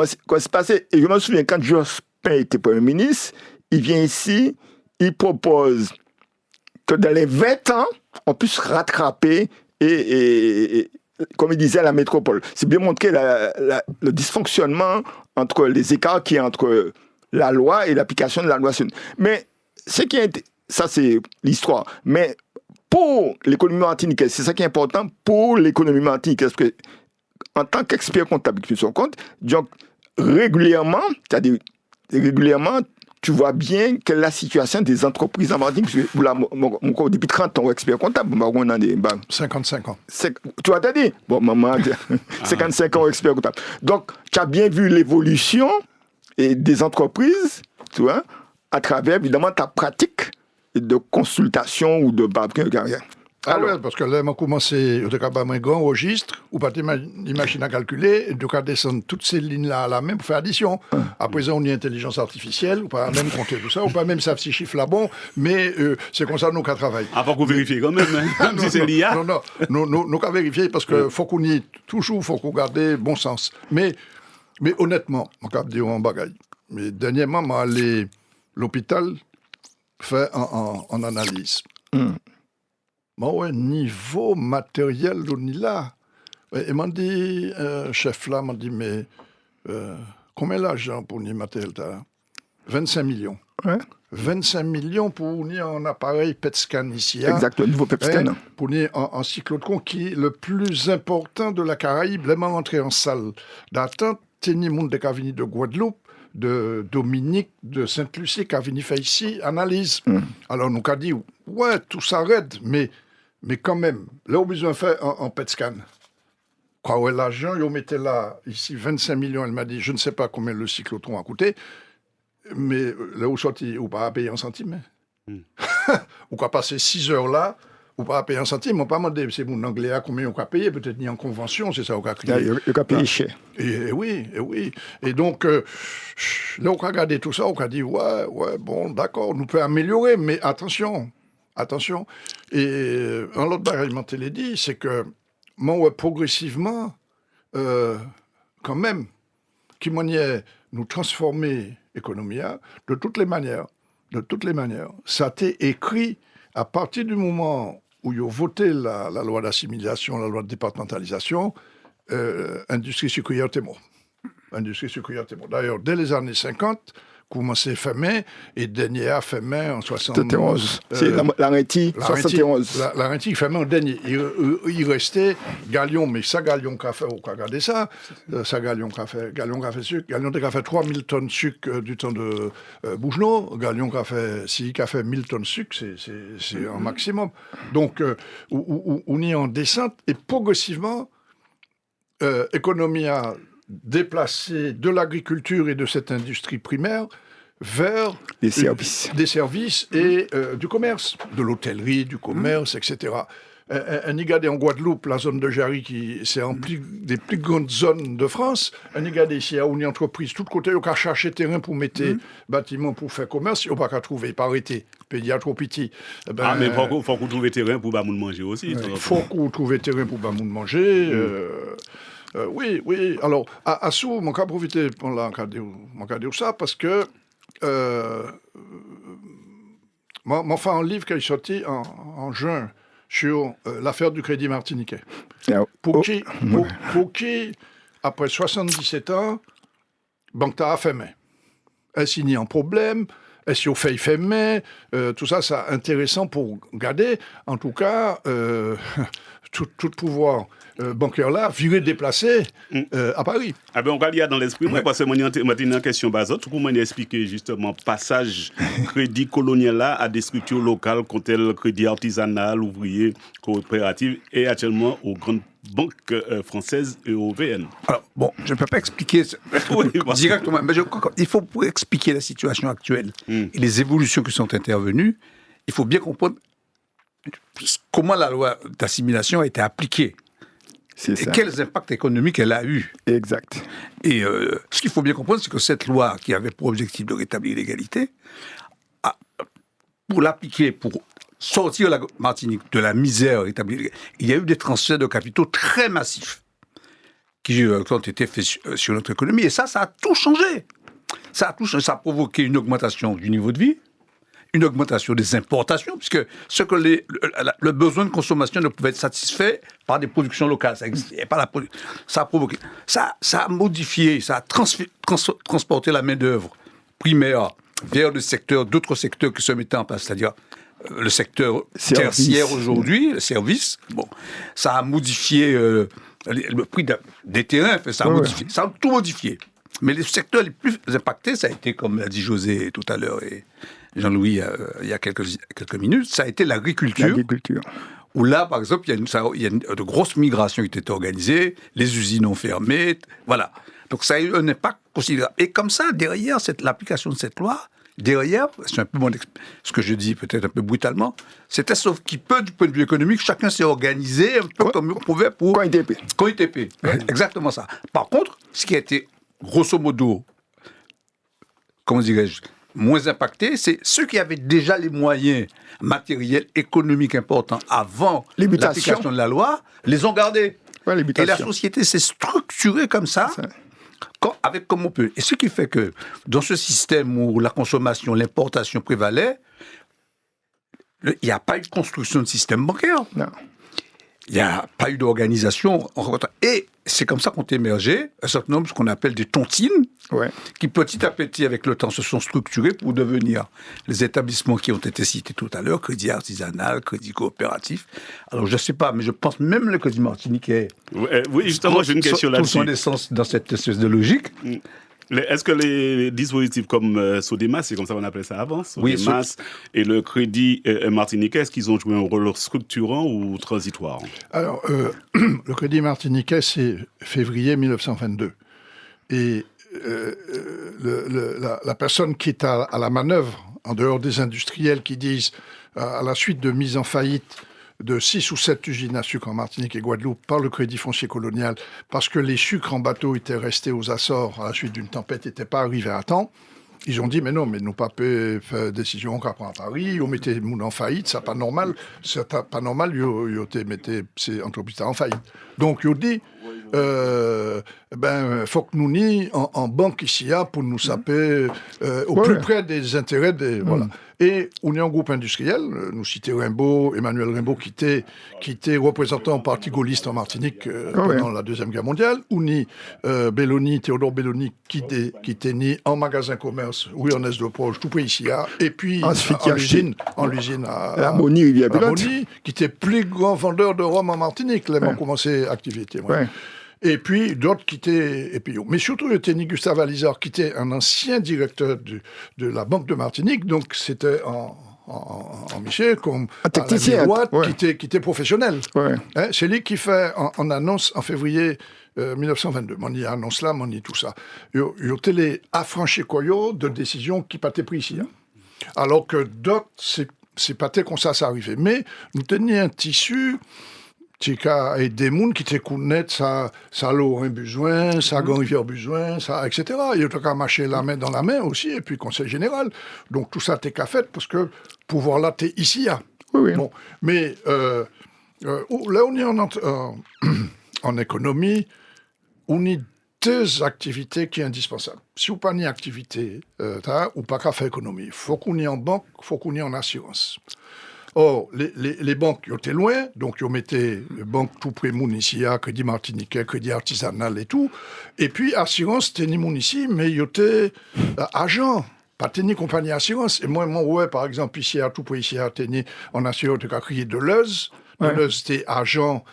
c'est passé. Et je me souviens, quand Jospin était Premier ministre, il vient ici, il propose que dans les 20 ans, on puisse rattraper et comme il disait, la métropole. C'est bien montrer le dysfonctionnement entre les écarts qu'il y a entre la loi et l'application de la loi. Mais ça, c'est l'histoire. Mais pour l'économie martiniquaise, c'est ça qui est important pour l'économie martiniquaise. Parce que, en tant qu'expert comptable qui se compte, donc, régulièrement, tu vois bien quelle est la situation des entreprises en Martinique. Parce que, depuis 30 ans, expert comptable, on a des 55 ans. Tu vois, t'as dit? Bon, maman, 55 ans expert comptable. Donc, tu as bien vu l'évolution des entreprises, tu vois, à travers, évidemment, ta pratique de consultation ou de Ah ouais, parce que là, on a commencé, on a un grand registre, ou pas des machines à calculer, on a descendre toutes ces lignes-là à la même pour faire addition. À présent, on y a intelligence artificielle, ou pas même compter tout ça, ou pas même savoir ces chiffres-là bon, mais c'est comme ça nous qu'à travailler. Ah, faut qu'on vérifie quand même, même si c'est l'IA. Non, nous qu'à vérifier, parce que faut qu'on y, toujours, faut qu'on garde bon sens. Mais honnêtement, on peut dire un bagaille. Mais dernièrement, moi, allé l'hôpital fait en analyse. Moi, niveau matériel, on est là. Et m'a dit, chef là, m'a dit, mais combien l'argent pour ni matériel là 25 millions. Ouais. 25 millions pour ni un appareil PET scan ici. Exact, le nouveau PET scan. Pour ni un cyclotron qui est le plus important de la Caraïbe, vraiment rentré en salle d'attente. Teni monde de Cavini de Guadeloupe, de Dominique, de Sainte-Lucie, Cavini fait ici, analyse. Alors, nous avons dit, ouais, tout s'arrête, mais quand même, là, on a besoin de faire un PET scan. Quoi, ouais, l'argent, ils mettaient là, ici, 25 millions, elle m'a dit, je ne sais pas combien le cyclotron a coûté, mais là où sorti, ou pas à payer un centime. Ou quoi passer 6 heures là, ou pas à payer un centime, on pas demandé, c'est mon anglais à combien on a payé, peut-être ni en convention, c'est ça, on a crié. Il a payé cher. Et oui. Et donc, là, on a regardé tout ça, on a dit, ouais, bon, d'accord, nous pouvons améliorer, mais attention. Et un autre barrage, je te l'ai dit, c'est que, moi, progressivement, quand même, qui maniait nous transformer l'économie, de toutes les manières. Ça a été écrit à partir du moment où ils ont voté la loi d'assimilation, la loi de départementalisation, industrie sucrière Témo. D'ailleurs, dès les années 50, commencé à faire main, et dernier a fait main en 71. C'est l'Arenti, 71. L'Arenti fait main en dernier. Il restait Galion, mais ça, Galion qu'a fait, on a regardé ça, ça, Galion qu'a fait sucre. Galion a fait 3000 tonnes de sucre du temps de Bougenot. Galion qu'a fait 1000 tonnes de sucre, c'est un maximum. Donc, on est en descente, et progressivement, économie a déplacé de l'agriculture et de cette industrie primaire vers des services et du commerce, de l'hôtellerie, du commerce, etc. Un Igadé en Guadeloupe, la zone de Jarry, c'est des plus grandes zones de France. Un Igadé ici, à une entreprise, tout côté, on a cherché terrain pour mettre bâtiment pour faire commerce, on n'a pas trouver, pas arrêter. Pays a trop petit. Mais il faut qu'on trouve terrain pour bamoun manger aussi. Il faut qu'on trouve terrain pour bamoun manger. Oui. Alors, à Sou, mon cas profiter pour dire ça parce que mon fait un livre qui est sorti en juin sur l'affaire du Crédit Martiniquais. Pour qui, après 77 ans, Banque a fait main. Est-ce qu'il y a un problème? Est-ce qu'il fait main? Tout ça, c'est intéressant pour garder, en tout cas, tout pouvoir bancaire là, viré déplacé à Paris. Ah ben on va lire dans l'esprit, parce que moi, j'ai une question basote, comment expliquer justement passage crédit colonial là à des structures locales, comme tel crédit artisanal, ouvrier, coopératif, et actuellement aux grandes banques françaises et européennes. Alors, bon, je ne peux pas expliquer directement, mais il faut pour expliquer la situation actuelle et les évolutions qui sont intervenues, il faut bien comprendre comment la loi d'assimilation a été appliquée. Et quels impacts économiques elle a eu. Exact. Et ce qu'il faut bien comprendre, c'est que cette loi, qui avait pour objectif de rétablir l'égalité, pour l'appliquer, pour sortir la Martinique de la misère, rétablir, il y a eu des transferts de capitaux très massifs qui ont été faits sur notre économie. Et ça a tout changé. Ça a provoqué une augmentation du niveau de vie, une augmentation des importations, puisque le besoin de consommation ne pouvait être satisfait par des productions locales. Ça n'existait pas. Ça a provoqué. Ça a modifié, ça a transporté la main-d'œuvre primaire vers d'autres secteurs qui se mettaient en place, c'est-à-dire le secteur tertiaire aujourd'hui, le service. Bon, ça a modifié le prix des terrains, ça a tout modifié. Mais les secteurs les plus impactés, ça a été, comme l'a dit José tout à l'heure, et Jean-Louis, il y a quelques minutes, ça a été l'agriculture. Où là, par exemple, il y a de grosses migrations qui étaient organisées, les usines ont fermé, voilà. Donc ça a eu un impact considérable. Et comme ça, derrière l'application de cette loi, derrière, c'est un peu ce que je dis peut-être un peu brutalement, c'était sauf qu'il peut, du point de vue économique, chacun s'est organisé un peu comme on pouvait pour... COITP. Exactement ça. Par contre, ce qui a été, grosso modo, comment dirais-je, moins impacté, c'est ceux qui avaient déjà les moyens matériels, économiques importants avant l'application de la loi, les ont gardés. Ouais, et la société s'est structurée comme ça. Avec comme on peut. Et ce qui fait que dans ce système où la consommation, l'importation prévalait, il n'y a pas eu de construction de système bancaire. Non. Il n'y a pas eu d'organisation. Et c'est comme ça qu'ont émergé un certain nombre de ce qu'on appelle des tontines, qui petit à petit, avec le temps, se sont structurés pour devenir les établissements qui ont été cités tout à l'heure, crédit artisanal, crédit coopératif. Alors, je ne sais pas, mais je pense même le crédit martiniquais. Oui, justement, j'ai une question là-dessus. Tout son essence dans cette espèce de logique. Est-ce que les dispositifs comme Sodemas, c'est comme ça qu'on appelait ça avant, Sodemas et le crédit martiniquais, est-ce qu'ils ont joué un rôle structurant ou transitoire? Alors, le crédit martiniquais, c'est février 1922. Et la personne qui est à la manœuvre, en dehors des industriels qui disent, à la suite de mise en faillite de 6 ou 7 usines à sucre en Martinique et Guadeloupe par le Crédit foncier colonial, parce que les sucres en bateau étaient restés aux Açores à la suite d'une tempête, n'étaient pas arrivés à temps. Ils ont dit, mais non, mais nous pas fait décision qu'on prend à Paris, on mettait moun en faillite, c'est pas normal, mettez ces entreprises en faillite. Donc, ils ont dit, faut que nous n'y en banque ici pour nous saper au plus près des intérêts des voilà. Et on est un groupe industriel, nous citons Rimbaud, Emmanuel Rimbaud qui était représentant parti gaulliste en Martinique pendant la Deuxième Guerre mondiale, on y Théodore Belloni qui était né en magasin commerce, en est de proche, tout près ici, et puis en l'usine à Moni, qui était plus grand vendeur de rhum en Martinique, là ont commencé activité. Et puis d'autres qui étaient... Mais surtout, il était Gustave Alizard, qui était un ancien directeur de la Banque de Martinique, donc c'était en Michel, comme un technicien, qui était professionnel. C'est lui qui fait en annonce en février 1922. On y annonce là, on y tout ça. Il y a les affranchis de décisions qui n'étaient prises ici. Alors que d'autres, c'est pas comme ça arrivait. Mais nous tenions un tissu... et des gens qui te connaissent, ça l'aurait besoin, ça Grand-Rivière besoin, ça, etc. Il y a qu'à marcher la main dans la main aussi, et puis Conseil général. Donc tout ça, t'es qu'à fait, parce que pouvoir là, t'es ici. Bon, mais là, on est en économie, on a 2 activités qui sont indispensables. Si on n'a pas d'activité, ou pas qu'à faire économie, il faut qu'on y en banque, il faut qu'on y en assurance. Or, les banques, ils étaient loin, donc ils mettaient les banques tout près de Mounicia, Crédit Martiniquais, Crédit Artisanal et tout. Et puis, assurance, c'était ni Mounici, mais ils étaient agents, pas ni compagnie assurance. Et moi, par exemple, ici, à tout près ici, à Téni, en assurance, on a crié Deleuze. Deleuze, c'était agent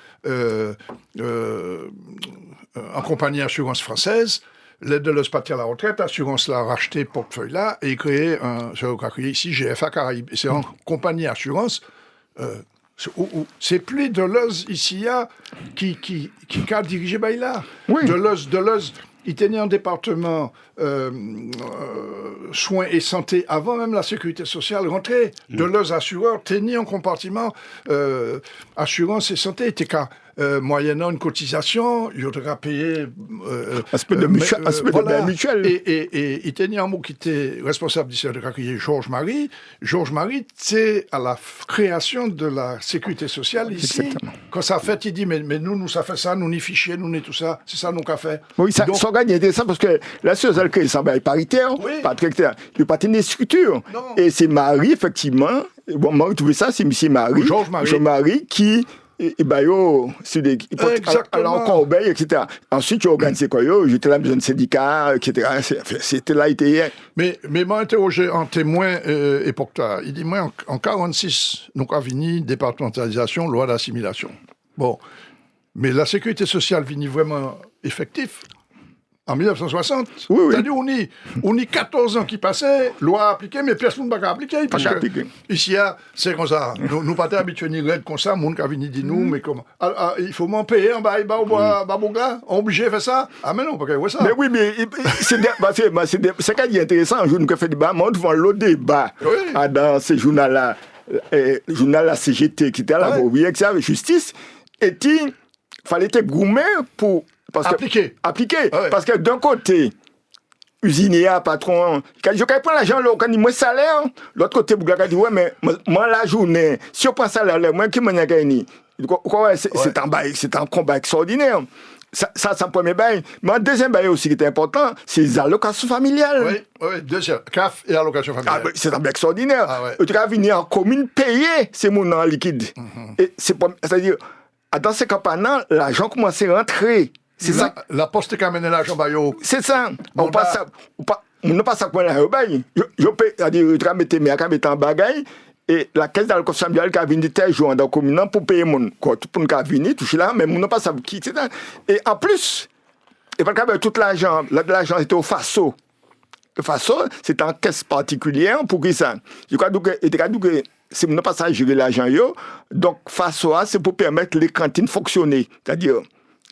en compagnie assurance française. L'aide de partir à la retraite, l'assurance l'a racheté portefeuille-là et créé ici GFA Caraïbes. Et c'est en compagnie assurance, c'est plus Deleuze ici qui a dirigé là. Deleuze, il tenait un département soins et santé avant même la sécurité sociale rentrée. Deleuze assureur tenait un compartiment assurance et santé. Il était qu'à moyennant une cotisation, il aurait payé aspect de mutuelle. Et il tenait un mot qui était responsable d'ici de crier Georges Marie. Georges Marie, c'est à la création de la sécurité sociale ici. Exactement. Quand ça fait, il dit mais nous ça fait ça, nous ni fichiers, nous ni tout ça, c'est ça nous qu'a fait. Oui, ça s'organise ça parce que la chose elle crée ça paritaire, pas directeur, il pas une structure. Non. Et c'est Marie effectivement. Bon, moi, tout ça, c'est M. Marie. Georges Marie qui sur des encore obéir, etc. Ensuite, tu organises quoi, j'étais là dans un syndicat, etc. C'était là, Mais m'a interrogé en témoin époque là. Il dit moi en 46, nous avons fini départementalisation, loi d'assimilation. Bon, mais la sécurité sociale finit vraiment effective En 1960. Oui. C'est-à-dire, on y 14 ans qui passaient, loi appliquée, mais personne ne va appliquer. Parce que ici, c'est comme ça. Nous pas habitués ni règles comme ça. Mon qui dit nous, mais comment il faut m'en payer en bas, mon gars. On est obligé de faire ça. Ah, mais non, parce que ça. Mais oui, mais c'est quand il est intéressant, un jour, nous avons fait débat, mais on devant le débat dans ce journal-là, le journal la CGT, qui était là, vous voyez que c'est avec justice, et il fallait être gourmet pour. Appliquer. Parce que d'un côté, usinier, patron, quand je prends l'argent, quand il me salaire, l'autre côté, il dit, ouais, mais moi, la journée, si on prend salaire, moi, qui m'en a gagné? C'est un combat extraordinaire. Ça, c'est un premier bail. Mais un deuxième bail aussi qui est important, c'est les allocations familiales. Oui, deuxième. CAF et allocations familiales. C'est un bail extraordinaire. Tu vas venir en commune payer ces monnaies en liquide. Et c'est-à-dire, dans ces campagnes-là, l'argent commence à rentrer. C'est ça. La poste qui amène l'argent, c'est ça. On ne passe pas à bail. Je peux, c'est-à-dire, tu vas mettre en bagaille. Et la caisse d'allocation familiale qui a venu tel jour dans la commune pour payer mon compte. Pour nous venir, toucher là, mais nous ne pas savoir qui c'est. Et en plus, et parce que tout l'argent était au FASO. Le FASO, c'est une caisse particulière pour qui ça. Je crois que c'est nous pas ça gérer l'argent. Donc, FASO, c'est pour permettre les cantines fonctionner. C'est-à-dire,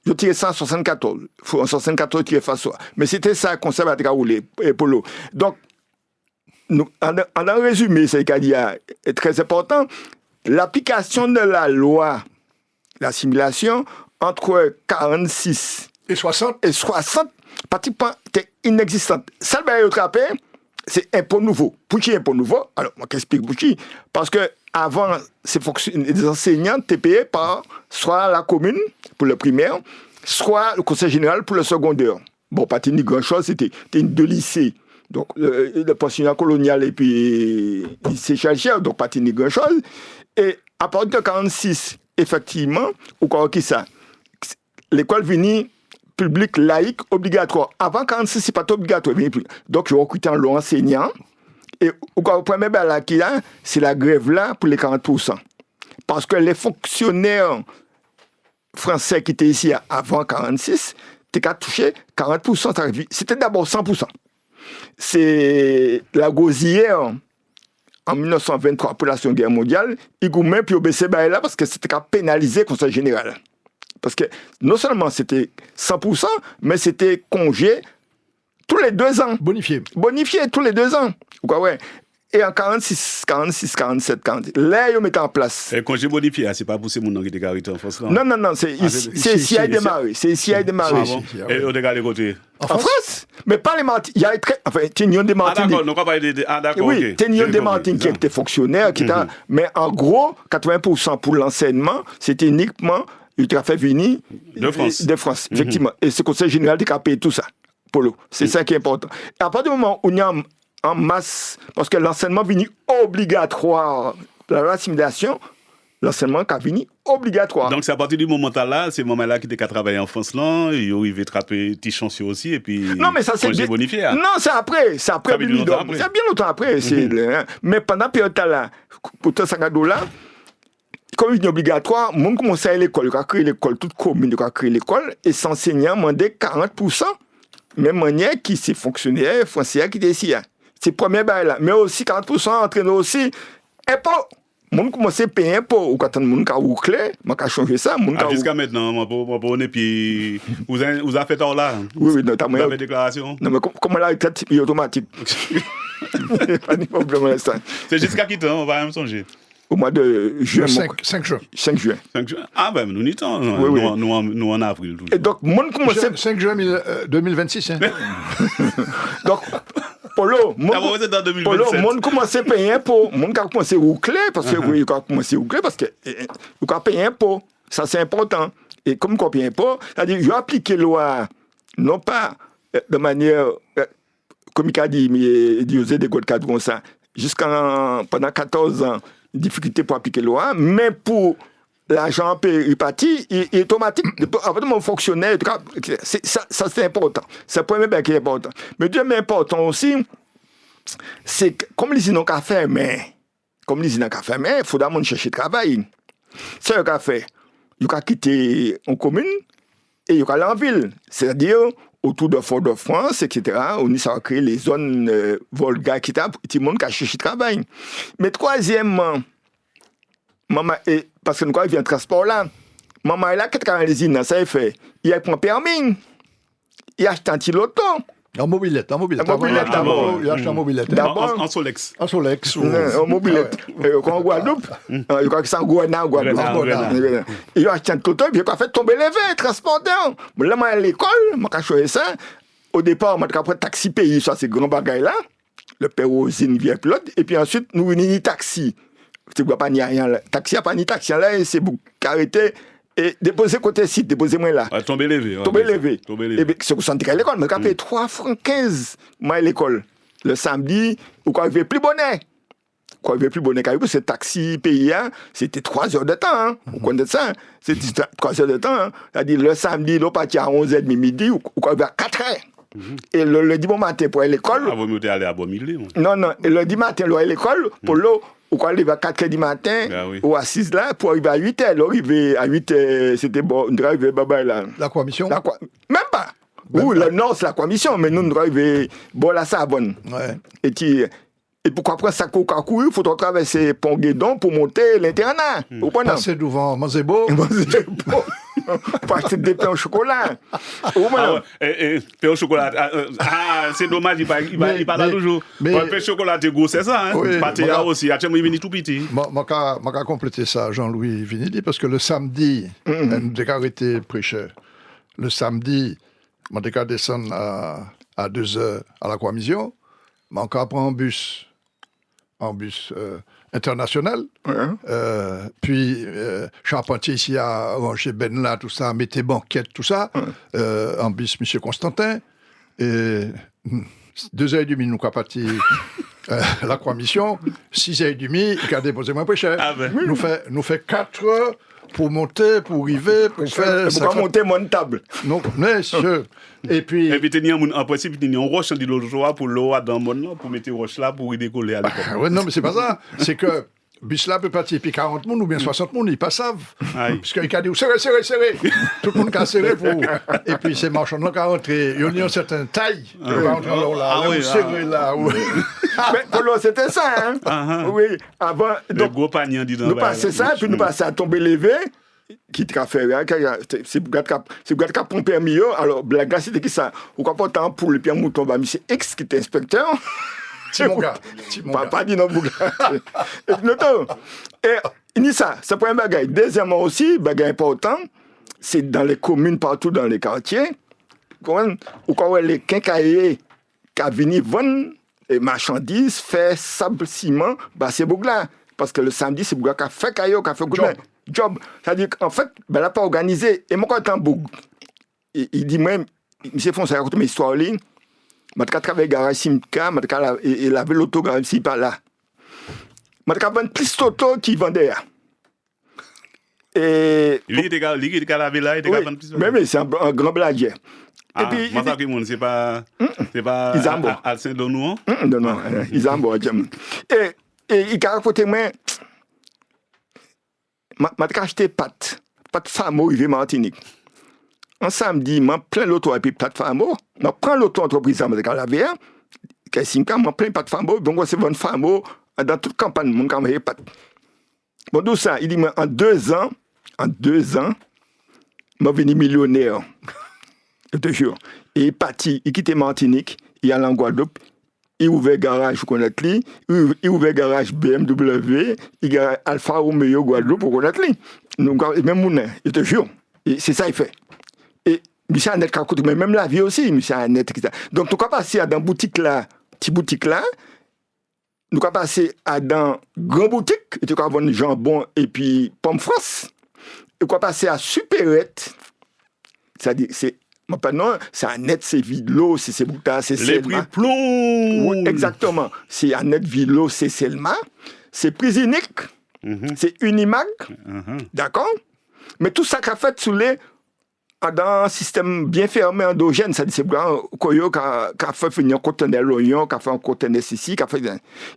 je tirais 174. En 174, tirer FASO. Mais c'était ça qu'on savait à rouler, Polo. Donc, en résumé, c'est est très important. L'application de la loi, l'assimilation, entre 46 et 60, pratiquement inexistante. Ça, c'est impôt nouveau. Pourquoi impôt nouveau? Alors, moi, j'explique pourquoi. Parce que avant, les enseignants étaient payés par soit la commune pour le primaire, soit le conseil général pour le secondaire. Bon, pas de grand-chose, c'était deux lycées. Donc, le pensionnat colonial et puis lycée Chalchère, donc pas de grand-chose. Et à partir de 1946, effectivement, ou quoi que ça, l'école venue publique laïque obligatoire. Avant 1946, c'est pas obligatoire. Donc, je recrute un lot enseignant. Et au premier là, c'est la grève là pour les 40%. Parce que les fonctionnaires français qui étaient ici avant 1946, t'es qu'à toucher 40%. C'était d'abord 100%. C'est la Gauzière, en 1923, pour la Seconde Guerre mondiale, il gourmet puis obéissait là parce que c'était qu'à pénaliser le Conseil général. Parce que non seulement c'était 100%, mais c'était congé tous les 2 ans. Bonifié tous les 2 ans. Ouais. Et en 46, 47, 40, là, ils mettaient en place. Et congé bonifié, c'est pas pour ces gens qui étaient carrément en France. Non, c'est ici à démarrer. C'est ici à démarrer. Et on regarde les côtés. En France? Mais pas les Martiniques. Il y a enfin, Tignon des Martiniques. Ah, d'accord, on va parler de. Ah, d'accord. Oui, Tignon des Martiniques qui était fonctionnaire, mais en gros, 80% pour l'enseignement, c'était uniquement le trafic venir de France. Effectivement. Et c'est le Conseil général qui a payé tout ça. Polo. C'est ça qui est important. Et à partir du moment où il y a en masse, parce que l'enseignement venu obligatoire, l'assimilation, l'enseignement qui a venu obligatoire. Donc c'est à partir du moment là, c'est le moment là qui était travailler en France là, il arrive à attraper petit chancier aussi et puis non mais ça c'est bien bonifié. Non, c'est après c'est bien longtemps après, mais pendant la période là, pour tout ça là, comme il est obligatoire, mon commençait à l'école, il a créé l'école, toute commune a créé l'école et s'enseignant demandait 40%, même manière qui c'est fonctionnaire français qui était ici. C'est le premier bail là. Mais aussi 40% entraînent aussi impôt. Moun commence à payer impôt. Ou quand on a bouclé, on a changé ça. Jusqu'à maintenant, on est puis vous avez fait tort là. Oui, notamment. Vous avez déclaration. Non, mais comment la retraite est automatique. Pas de problème là ça. C'est jusqu'à qui temps, on va même songer. Au mois de juin. 5 juin. 5 juin. Ah ben, nous n'y temps. Nous en avril. Et donc, moun commence... 5 juin 2026. Hein. Donc, Polo, moun commence à payer impôt. Moun a commencé à roucler, parce que il a commencé à roucler, parce que il a payé impôt. Ça, c'est important. Et comme il a payé impôt, c'est-à-dire, il a appliqué la loi, non pas de manière, comme il a dit, mais il a des codes cadres comme ça, pendant 14 ans, difficulté pour appliquer la loi, mais pour l'argent réparti, il est automatique. Avant de mon fonctionnaire, ça c'est important. C'est le premier bien qui est important. Mais le deuxième important aussi, c'est que comme les usines n'ont qu'à faire, il faudra chercher travail. C'est ce qu'a fait. Il a quitté en commune et il a allé en ville. C'est-à-dire, autour de Fort-de-France, etc. On y a créé les zones Volga, etc. Tout le monde a cherché travail. Mais troisièmement, maman, parce que nous avons un transport là, maman est là, qu'est-ce qu'elle a ça fait? Il a pris un permis, il a acheté un petit loto. En mobilette. D'abord. Il a acheté en mobilette. D'abord. En Solex. En Solex. En mobilette. En Guadeloupe. Je crois que c'est en Guadeloupe. Il a acheté un loto, puis il a fait tomber les verres, transporteur. Là, moi, à l'école, moi, quand je faisais ça, au départ, moi, quand je taxi pays, ça, c'est grand bagaille là. Le père Rosine vient pilote, et puis ensuite, nous, ni taxi. C'est pas ni rien là. Taxi, pas ni taxi là, c'est pour arrêter. Et déposer côté site, déposez-moi là. Tomber levé. Tomber levé. Et bien, c'est pour ça que l'école, mais quand paye 3 francs 15, moi à l'école, le samedi, ou quand il veut plus bonnet. Quand il veut plus bonnet, parce que taxi payé, c'était 3 heures de temps. Hein. Vous connaissez ça? C'était 3 heures de temps. Hein. C'est-à-dire, le samedi, il parti à 11h30 midi, ou quand il veut à 4h. Et le lundi bon matin pour aller à l'école. Ah, vous m'avez allé à Beaumille. Non. Et le lundi matin, il va à l'école, pour l'eau. Ou quand il va à 4h du matin, ou à 6 là, pour arriver à 8h. Alors, arriver à 8h, c'était bon, on devait arriver là. La commission? Même pas. Le nord, c'est la commission, mais nous, on devait arriver bon là, ça bonne. Ouais. Et pourquoi après ça courir, il faut traverser Pont-Guédon pour monter l'internat. Passer devant Mazebo. Pour acheter des pains au chocolat. Pain au chocolat. C'est dommage, il pas là toujours. Pain au chocolat, c'est gros, c'est ça. Pâté aussi, il est venu tout petit. Je vais compléter ça, Jean-Louis Vinidi, parce que le samedi, nous avons été prêcheurs. Le samedi, je vais descendre à 2h à la Commission, je vais prendre un bus international. Puis Charpentier ici a rangé Benla, tout ça, mettez banquette, tout ça. En bus, M. Constantin. Et 2h30, nous sommes partis la Croix-Mission. 6h30, il a déposé mon péché. Nous fait 4 heures pour monter, pour arriver, pour faire... Pour pas monter mon table. Non, mais sûr. Et puis, en principe, il y a un roche dans l'autre jour pour l'eau dans mon là, pour mettre roche là pour y décoller à l'école. Non, mais c'est pas ça. C'est que bus là peut partir, puis 40 personnes ou bien 60 personnes, ils pas savent. Puisqu'il a dit serré. Tout le monde a serré pour. Et puis ces marchands là qui ont rentré, ils ont une certaine taille. Ils vont rentrer là, serré là. Mais pour l'eau, c'était ça, hein? Oui, avant. Le gros panier dit dans nous passons ça, puis nous passons à tomber levé. Qui t'a fait, c'est pour gars qui permis. Alors, blague, c'était qui ça? Ou quand on t'en pour le pied mouton, bah, monsieur X qui était inspecteur. Timonga. Pas dit non, Bouga. Et il dit ça, c'est pour un bagage. Deuxièmement aussi, bagage important, c'est dans les communes, partout dans les quartiers, ou quand les quincailliers qui viennent vendre les marchandises, faire sable, ciment, bah, c'est Bougla. Parce que le samedi, c'est Bougla qui a fait caillou, qui a fait job. C'est-à-dire qu'en fait, ben, là, pas organisé. Et moi, quand j'étais en Boug, il dit même, M. Fonse a raconté mes histoires en ligne, je vais travailler garage Simca, et laver l'auto garage ici par là. Je vais vendre plus d'auto qui vendait. Et. Il était lavé là, il était vendre plus d'auto. Mais c'est un grand blagueur. Et puis. C'est pas. Isambo. À Saint-Donou? Non, Isambo. Et il a raconté moi. Je acheté pâte Famo, il vient Martinique. Un samedi, je plein l'auto et puis pâte Famo. Je prends l'auto entreprise à laver. Je plein pâte Famo. Donc, c'est une Famo dans toute campagne. Mon campagne pâte. Bon, tout ça, il dit, en 2 ans, je suis devenu millionnaire. Je te jure. Et il est parti, il quitte Martinique, il allait en Guadeloupe. Il ouvert garage, vous connaissez, il ouvert garage BMW, il a Alfa Romeo Guadeloupe, vous connaissez. Même mon je te jure. Et c'est ça qu'il fait. Et M. Annette, mais même la vie aussi, M. Annette. Donc, nous avons passé dans boutique là, petite boutique là, nous avons passé dans grande boutique, et nous avons vendu jambon et puis pomme France. Et nous avons passé à Supérette, c'est-à-dire, maintenant, c'est Annette, c'est Vilo, c'est Bouta, c'est Selma. Les prix plomb. Oui, exactement. C'est Annette, Vilo, c'est Selma. C'est prix unique. C'est Unimac. D'accord? Mais tout ça qu'a fait sous les dans un système bien fermé endogène, c'est-à-dire c'est un Koyo qui a fait finir un conteneur l'oignon, qui a fait un conteneur ici, qui a fait.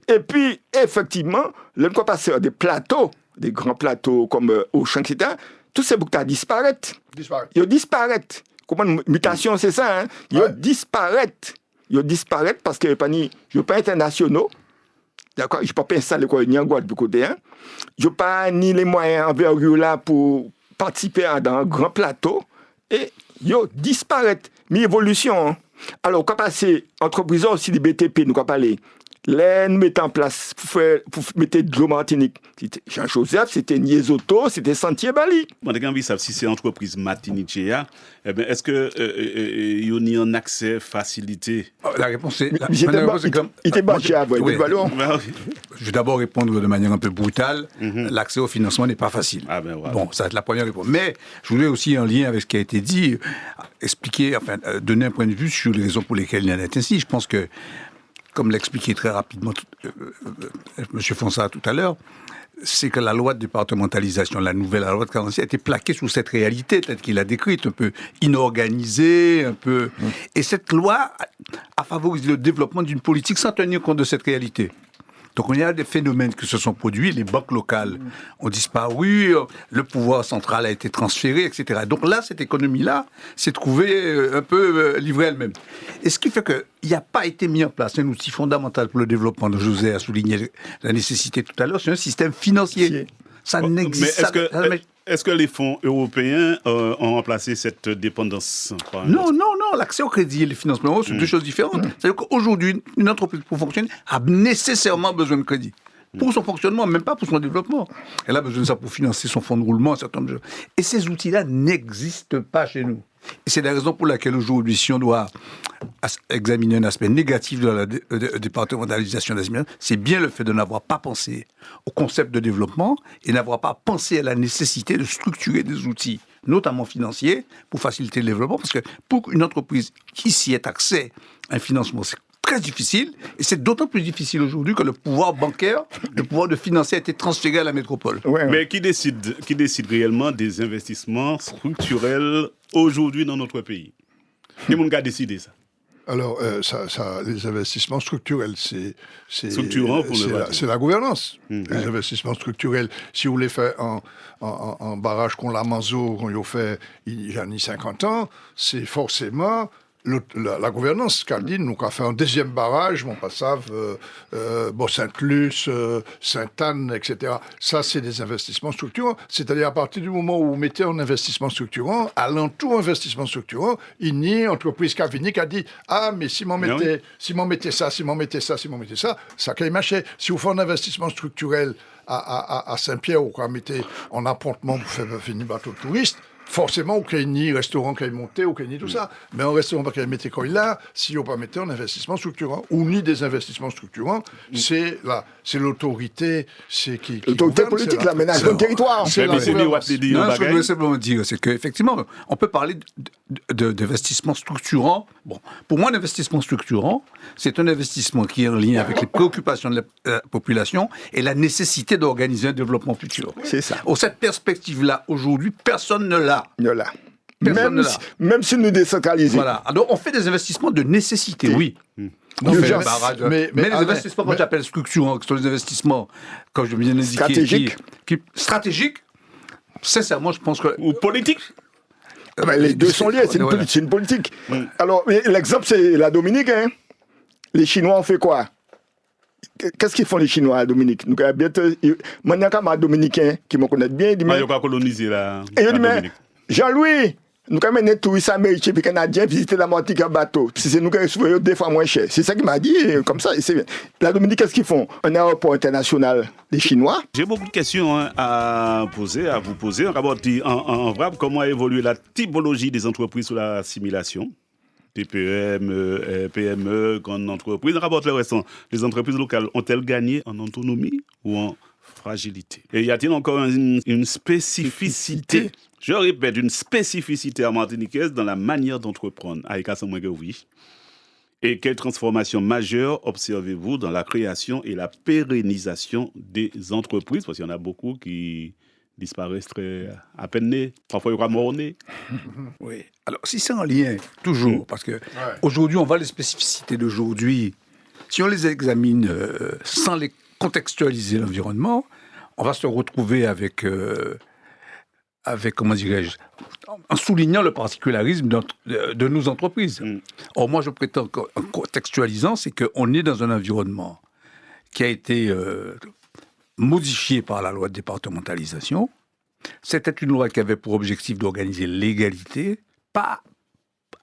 Et puis, effectivement, le qu'on passe des plateaux, des grands plateaux comme Auchan, etc., tous ces boucles disparaissent. Ils disparaissent. Mutation, c'est ça. Hein? Ils disparaissent. Ils disparaissent parce que je ne pas internationaux. D'accord? Je ne peux pas installer quoi, ni en Guadeloupe côté. Hein? Je n'ai pas ni les moyens envergure là pour participer dans un grand plateau. Et ils disparaissent. Mais évolution. Hein? Alors, quand passer entreprise aussi des BTP, nous avons parlé. Là, nous mettons en place pour mettre de l'eau Martinique. Jean-Joseph, c'était Niesoto, c'était Sentier Bali. Moi, j'ai envie de savoir si c'est entreprise Martinique, est-ce qu'il y a un accès facilité? La réponse est... Il était bâché avant. Je vais d'abord répondre de manière un peu brutale. L'accès au financement n'est pas facile. Bon, ça va être la première réponse. Mais je voulais aussi, en lien avec ce qui a été dit, donner un point de vue sur les raisons pour lesquelles il en est ainsi. Je pense que, comme l'expliquait très rapidement M. Fonsa tout à l'heure, c'est que la loi de départementalisation, la nouvelle loi de 46, a été plaquée sous cette réalité, telle qu'il a décrite, un peu inorganisée, un peu... Et cette loi a favorisé le développement d'une politique sans tenir compte de cette réalité. Donc il y a des phénomènes qui se sont produits, les banques locales ont disparu, le pouvoir central a été transféré, etc. Donc là, cette économie-là s'est trouvée un peu livrée elle-même. Et ce qui fait qu'il n'y a pas été mis en place un outil fondamental pour le développement, dont José a souligné la nécessité tout à l'heure, c'est un système financier. Ça n'existe pas. Est-ce que les fonds européens ont remplacé cette dépendance? Non. L'accès au crédit et les financements, c'est deux choses différentes. C'est-à-dire qu'aujourd'hui, une entreprise, pour fonctionner, a nécessairement besoin de crédit. Pour son fonctionnement, même pas pour son développement. Elle a besoin de ça pour financer son fonds de roulement, un certain nombre de choses. Et ces outils-là n'existent pas chez nous. Et c'est la raison pour laquelle aujourd'hui, si on doit examiner un aspect négatif de la départementalisation des administrations, c'est bien le fait de n'avoir pas pensé au concept de développement et n'avoir pas pensé à la nécessité de structurer des outils, notamment financiers, pour faciliter le développement. Parce que pour une entreprise qui s'y ait accès à un financement, c'est très difficile, et c'est d'autant plus difficile aujourd'hui que le pouvoir bancaire, le pouvoir de financer a été transféré à la métropole. Mais qui décide réellement des investissements structurels aujourd'hui dans notre pays? Qui a décidé ça? Alors, les investissements structurels, c'est la gouvernance. Les investissements structurels, si vous les faites en barrage qu'on l'a Manzo, qu'on y a fait il y a 50 ans, c'est forcément la gouvernance. Cardine, nous avons fait un deuxième barrage, Montpassave, Sainte-Luce, Sainte-Anne, etc. Ça, c'est des investissements structurants. C'est-à-dire, à partir du moment où vous mettez un investissement structurant, alentour investissement structurant, il y a une entreprise qui a dit « Ah, mais si m'en mettez ça, ça caille marcher. Si vous faites un investissement structurel à Saint-Pierre, ou qu'on mettez en appontement pour faire finir bateau de touristes, forcément, au Kenya, restaurant qui est monté, au Kenya, tout ça. Mais un restaurant qui est mis là, si on pas mettre un investissement structurant, ou ni des investissements structurants, c'est l'autorité, l'autorité politique, l'aménagement du territoire. Ce que je voulais simplement dire, c'est qu'effectivement, on peut parler d'investissement structurant. Bon, pour moi, l'investissement structurant, c'est un investissement qui est en lien avec les préoccupations de la population et la nécessité d'organiser un développement futur. C'est ça. Cette perspective-là, aujourd'hui, personne ne l'a. Même si nous décentralisons. Voilà. Alors, on fait des investissements de nécessité, oui. Mais les investissements que j'appelle structurants, qui sont les investissements, comme je viens d'indiquer, stratégiques, sincèrement, je pense que... Ou politiques. Les deux sont liés, c'est une politique. Alors, l'exemple, c'est la Dominique. Hein. Les Chinois ont fait quoi? Qu'est-ce qu'ils font les Chinois à Dominique? Nous avons bientôt... Maintenant, quand les Dominicains, qui me connaissent bien, ils disent... Ils ont colonisé la Dominique. Jean-Louis, nous avons des touristes américains et canadiens visiter la Martinique en bateau. C'est nous qui avons deux fois moins cher. C'est ça qu'il m'a dit, comme ça. La Dominique, qu'est-ce qu'ils font? Un aéroport international des Chinois. J'ai beaucoup de questions à vous poser. En vrai, comment a évolué la typologie des entreprises sous l'assimilation? TPM, PME, grandes entreprises. Rapporte le restant. Les entreprises locales ont-elles gagné en autonomie ou en fragilité? Et y a-t-il encore une spécificité? Je répète, une spécificité à martiniquaise dans la manière d'entreprendre. Oui. Et quelle transformation majeure observez-vous dans la création et la pérennisation des entreprises? Parce qu'il y en a beaucoup qui disparaissent à peine nés, parfois ils sont morts-nés. Oui. Alors, si c'est en lien, toujours, parce que aujourd'hui, on voit les spécificités d'aujourd'hui. Si on les examine sans les contextualiser l'environnement, on va se retrouver avec avec, comment dirais-je, en soulignant le particularisme de nos entreprises. Or, moi, je prétends qu'en contextualisant, c'est qu'on est dans un environnement qui a été modifié par la loi de départementalisation. C'était une loi qui avait pour objectif d'organiser l'égalité, pas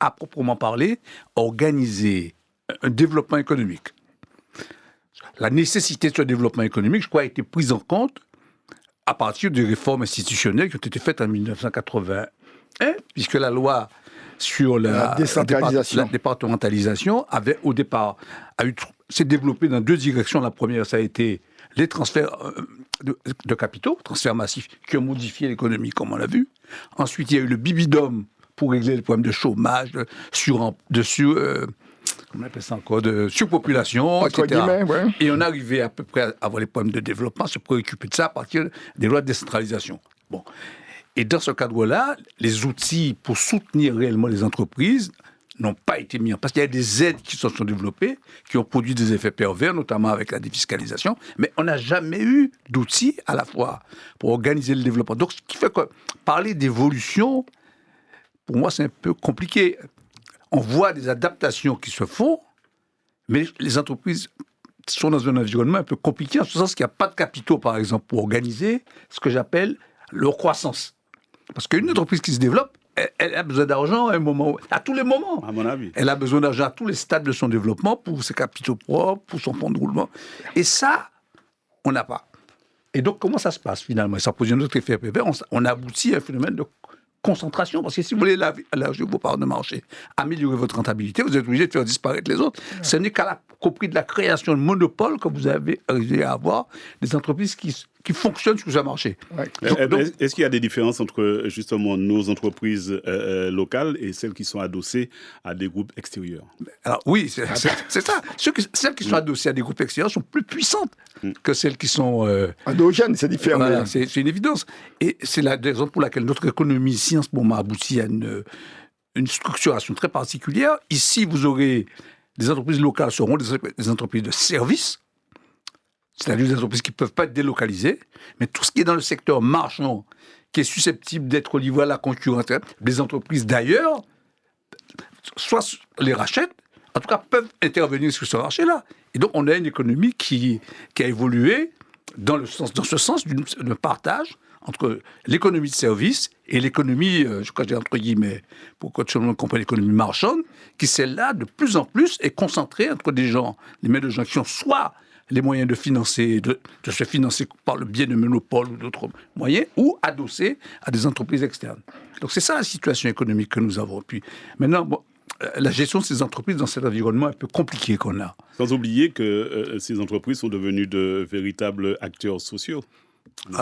à proprement parler, organiser un développement économique. La nécessité de ce développement économique, je crois, a été prise en compte à partir des réformes institutionnelles qui ont été faites en 1981, puisque la loi sur la départementalisation avait au départ s'est développée dans deux directions. La première, ça a été les transferts de capitaux, transferts massifs, qui ont modifié l'économie, comme on l'a vu. Ensuite, il y a eu le bibidome pour régler les problèmes de chômage, on appelle ça encore, de surpopulation, etc. Et on arrivait à peu près à avoir les problèmes de développement, se préoccuper de ça à partir des lois de décentralisation. Bon. Et dans ce cadre-là, les outils pour soutenir réellement les entreprises n'ont pas été mis en place. Il y a des aides qui se sont développées, qui ont produit des effets pervers, notamment avec la défiscalisation, mais on n'a jamais eu d'outils à la fois pour organiser le développement. Donc, ce qui fait que parler d'évolution, pour moi, c'est un peu compliqué. On voit des adaptations qui se font, mais les entreprises sont dans un environnement un peu compliqué, en ce sens qu'il n'y a pas de capitaux, par exemple, pour organiser ce que j'appelle leur croissance. Parce qu'une entreprise qui se développe, elle a besoin d'argent à tous les moments. À mon avis. Elle a besoin d'argent à tous les stades de son développement, pour ses capitaux propres, pour son fonds de roulement. Et ça, on n'a pas. Et donc, comment ça se passe, finalement? Et ça pose un autre effet pervers. On aboutit à un phénomène de concentration, parce que si vous voulez élargir vos parts de marché, améliorer votre rentabilité, vous êtes obligé de faire disparaître les autres. Ce n'est qu'au prix de la création de monopoles que vous avez arrivé à avoir des entreprises qui fonctionnent sur ce marché. Est-ce qu'il y a des différences entre justement nos entreprises locales et celles qui sont adossées à des groupes extérieurs? Alors oui, c'est ça. Celles qui sont adossées à des groupes extérieurs sont plus puissantes que celles qui sont... endogènes, c'est différent. Voilà, c'est une évidence. Et c'est la raison pour laquelle notre économie ici, en ce moment, aboutit à une structuration très particulière. Ici, vous aurez des entreprises locales seront des entreprises de services, c'est-à-dire des entreprises qui ne peuvent pas être délocalisées, mais tout ce qui est dans le secteur marchand, qui est susceptible d'être livré à la concurrence, des entreprises d'ailleurs, soit les rachètent, en tout cas peuvent intervenir sur ce marché-là. Et donc on a une économie qui a évolué dans ce sens d'un partage entre l'économie de service et l'économie, je crois que j'ai entre guillemets, pour que tout le monde comprenne, l'économie marchande, qui celle-là, de plus en plus, est concentrée entre les mains de gens qui ont soit les moyens de financer, de se financer par le biais de monopoles ou d'autres moyens, ou adossés à des entreprises externes. Donc c'est ça la situation économique que nous avons. Puis maintenant, la gestion de ces entreprises dans cet environnement un peu compliqué qu'on a. Sans oublier que ces entreprises sont devenues de véritables acteurs sociaux.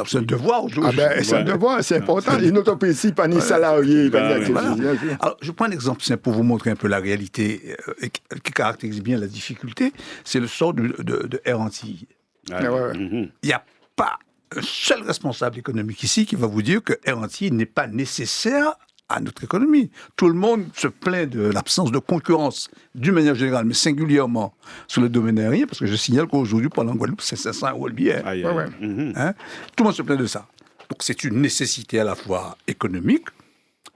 C'est un devoir aujourd'hui. C'est un devoir, c'est important. Une entreprise ici, pas ni salarié. Alors, je prends un exemple simple pour vous montrer un peu la réalité qui caractérise bien la difficulté. C'est le sort de Air Antilles. Il n'y a pas un seul responsable économique ici qui va vous dire que Air Antilles n'est pas nécessaire à notre économie. Tout le monde se plaint de l'absence de concurrence, d'une manière générale, mais singulièrement sur le domaine aérien, parce que je signale qu'aujourd'hui, pour la Guadeloupe, c'est 500 € le billet. Tout le monde se plaint de ça. Donc c'est une nécessité à la fois économique,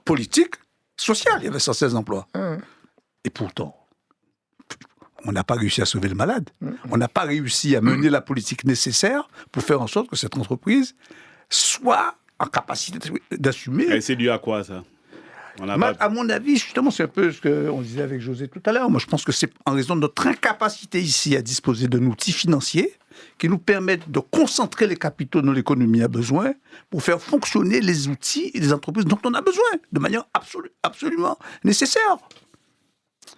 politique, sociale. Il y avait 116 emplois. Et pourtant, on n'a pas réussi à sauver le malade. On n'a pas réussi à mener la politique nécessaire pour faire en sorte que cette entreprise soit en capacité d'assumer. Et c'est dû à quoi, ça? À mon avis, justement, c'est un peu ce qu'on disait avec José tout à l'heure. Moi, je pense que c'est en raison de notre incapacité ici à disposer d'un outil financier qui nous permettent de concentrer les capitaux dont l'économie a besoin pour faire fonctionner les outils et les entreprises dont on a besoin de manière absolument nécessaire.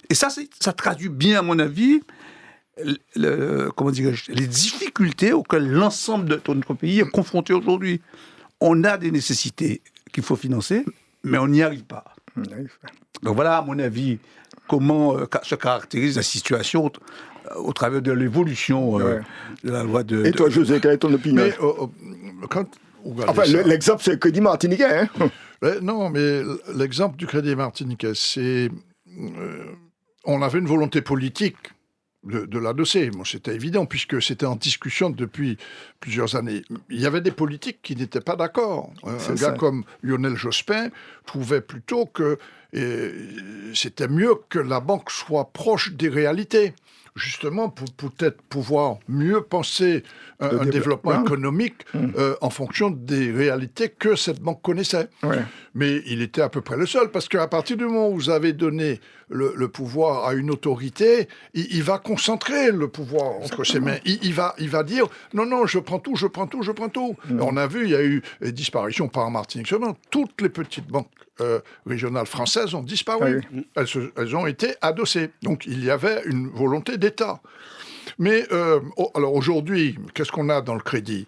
Et ça traduit bien, à mon avis, les difficultés auxquelles l'ensemble de notre pays est confronté aujourd'hui. On a des nécessités qu'il faut financer, mais on n'y arrive pas. Donc voilà, à mon avis, comment se caractérise la situation au travers de l'évolution de la loi de... Et toi, José, quelle est ton opinion? L'exemple, c'est le Crédit Martiniquais. Non, mais l'exemple du Crédit Martiniquais, c'est... on avait une volonté politique de l'adosser. Bon, c'était évident, puisque c'était en discussion depuis plusieurs années. Il y avait des politiques qui n'étaient pas d'accord. Un gars comme Lionel Jospin trouvait plutôt que c'était mieux que la banque soit proche des réalités, justement pour peut-être pouvoir mieux penser un développement économique en fonction des réalités que cette banque connaissait. Ouais. Mais il était à peu près le seul, parce qu'à partir du moment où vous avez donné le pouvoir à une autorité, il va concentrer le pouvoir entre ses mains. Il va dire « Non, je prends tout. » On a vu, il y a eu des disparitions par Martinique seulement. Toutes les petites banques régionales françaises ont disparu. Oui. Elles ont été adossées. Donc il y avait une volonté d'État. Mais alors aujourd'hui, qu'est-ce qu'on a dans le crédit?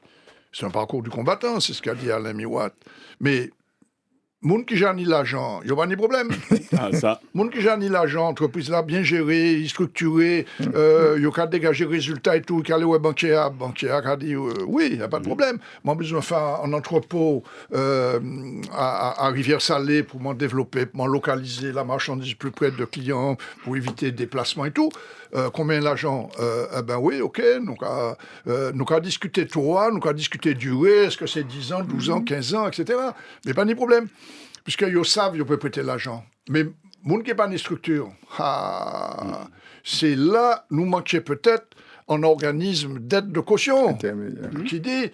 C'est un parcours du combattant, c'est ce qu'a dit Alain Miwat. Mais moun qui gère l'argent, il n'y a pas de problème. Moun qui gère l'argent, entreprise là bien gérée, structurée, il y a dégager résultats et tout, qui allait au banquier a dit oui, il n'y a pas de problème. Moi, besoin de faire un entrepôt à Rivière-Salée pour m'en développer, pour m'en localiser la marchandise plus près de clients, pour éviter des déplacements et tout. Combien l'argent? Ben oui, ok, nous avons discuté toi, nous avons discuté durée, est-ce que c'est 10 ans, 12 ans, 15 ans, etc. Mais pas de problème, puisque ils savent, ils peuvent prêter l'argent. Mais moun qui n'est pas une structure, c'est là, nous manquons peut-être un organisme d'aide de caution qui dit,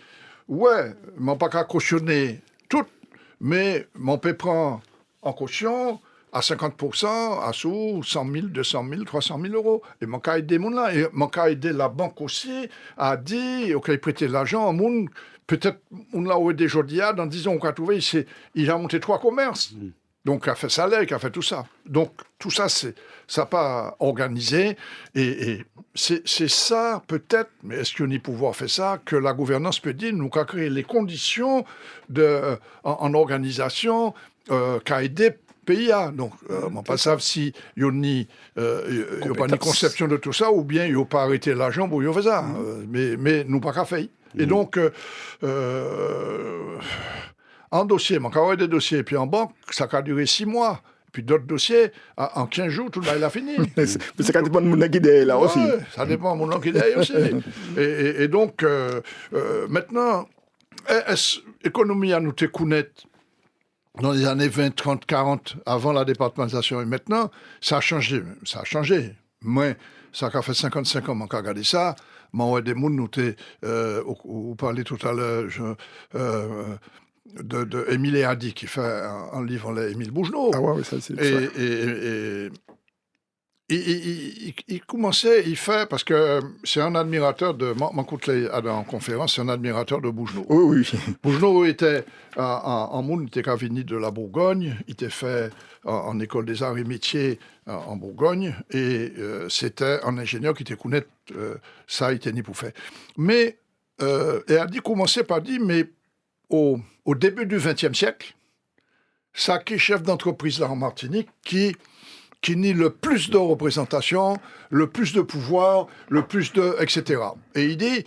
ouais, je pas qu'à cautionner tout, mais mon peut prendre en caution à 50%, à sous 100 000, 200 000, 300 000 euros. Et mon cas aider moun là, et mon cas aider la banque aussi à dire, ok, prêter l'argent, moun, peut-être, on l'a aidé aujourd'hui, dans 10 ans, on a trouvé, il a monté 3 commerces. Donc, il a fait salaire, il a fait tout ça. Donc, tout ça, ça pas organisé. Et c'est ça, peut-être, mais est-ce qu'on y pouvoir faire ça, que la gouvernance peut dire, nous avons créé les conditions en organisation qu'a aidé PIA. Donc, on pas savoir si il n'y a pas une conception de tout ça, ou bien il n'y a pas arrêté l'argent pour y faire ça. Mais nous pas qu'à faire. Et donc, en dossier, mon carré des dossiers, puis en banque, ça a duré 6 mois. Puis d'autres dossiers, en 15 jours, tout le monde a fini. Mais ça dépend de mon qui est là aussi. Ça dépend de mon qui est aussi. Et donc, maintenant, l'économie a nous te connaître dans les années 20, 30, 40, avant la départementalisation. Et maintenant, ça a changé. Moi, ça a fait 55 ans, j'ai regardé ça. Moi, des gens, nous vous parlez tout à l'heure de Émile Eadi, qui fait un livre, Émile Bougenot. Ah ouais, ça c'est il commençait, il fait, parce que c'est un admirateur de, en conférence, c'est un admirateur de Bougenot. Oui. Bougenot était en monde, il était cavini de la Bourgogne, il était fait en école des arts et métiers en Bourgogne, et c'était un ingénieur qui était connaître, ça, il était ni pour faire. Mais, Eadi commençait par dire, mais au début du XXe siècle, ça qui est chef d'entreprise là en Martinique, qui nie le plus de représentation, le plus de pouvoir, le plus de... etc. Et il dit,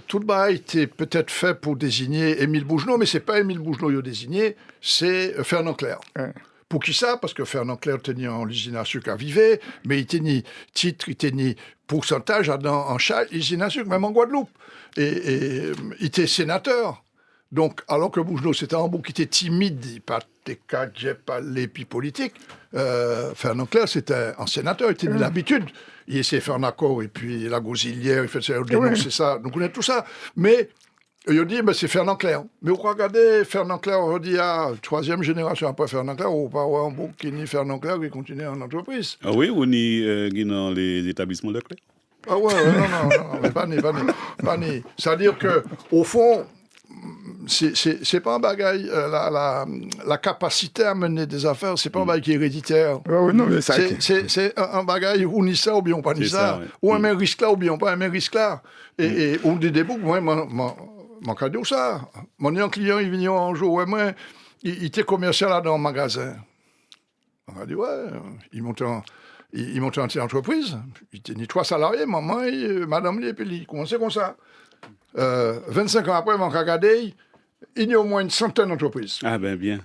tout le bail était peut-être fait pour désigner Émile Bougenot, mais c'est pas Émile Bougenot qui a désigné, c'est Fernand Clerc. Pour qui ça? Parce que Fernand Clerc tenait en usine à sucre à Vivet, mais il tenait titre, il tenait pourcentage en chaque usine à sucre, même en Guadeloupe. Et il était sénateur. Donc, alors que Bougenot, c'était un bout qui était timide, il pas l'épi politique, Fernand Clerc, c'était un sénateur, il tenait l'habitude. Il essayait de faire un accord, et puis la Gosilière, il faisait dénoncer ça. Donc, on connaît tout ça. Mais, il a dit, c'est Fernand Clerc. Mais on regardez Fernand Clerc, on dit, troisième génération après Fernand Clerc, on va avoir un bout qui ni Fernand Clerc, qui continue en entreprise. Ah oui, ou ni dans les établissements de Clerc? Ah ouais, non, mais pas ni. C'est-à-dire que, au fond, c'est pas un bagaille, la capacité à mener des affaires, c'est pas un bagaille qui est héréditaire. C'est un bagaille où ni ça ou bien pas ni ça. Ou un risque là ou bien pas un risque là. Et on dit des boucs, moi, mon cadeau ça. Mon client, il vient un jour, moi, il était commercial là dans le magasin. On a dit, ouais, il monte en petite entreprise. Il tenait 3 salariés, maman et madame, et puis il commençait comme ça. 25 ans après, mon regardé, il y a au moins une centaine d'entreprises. Ah ben bien.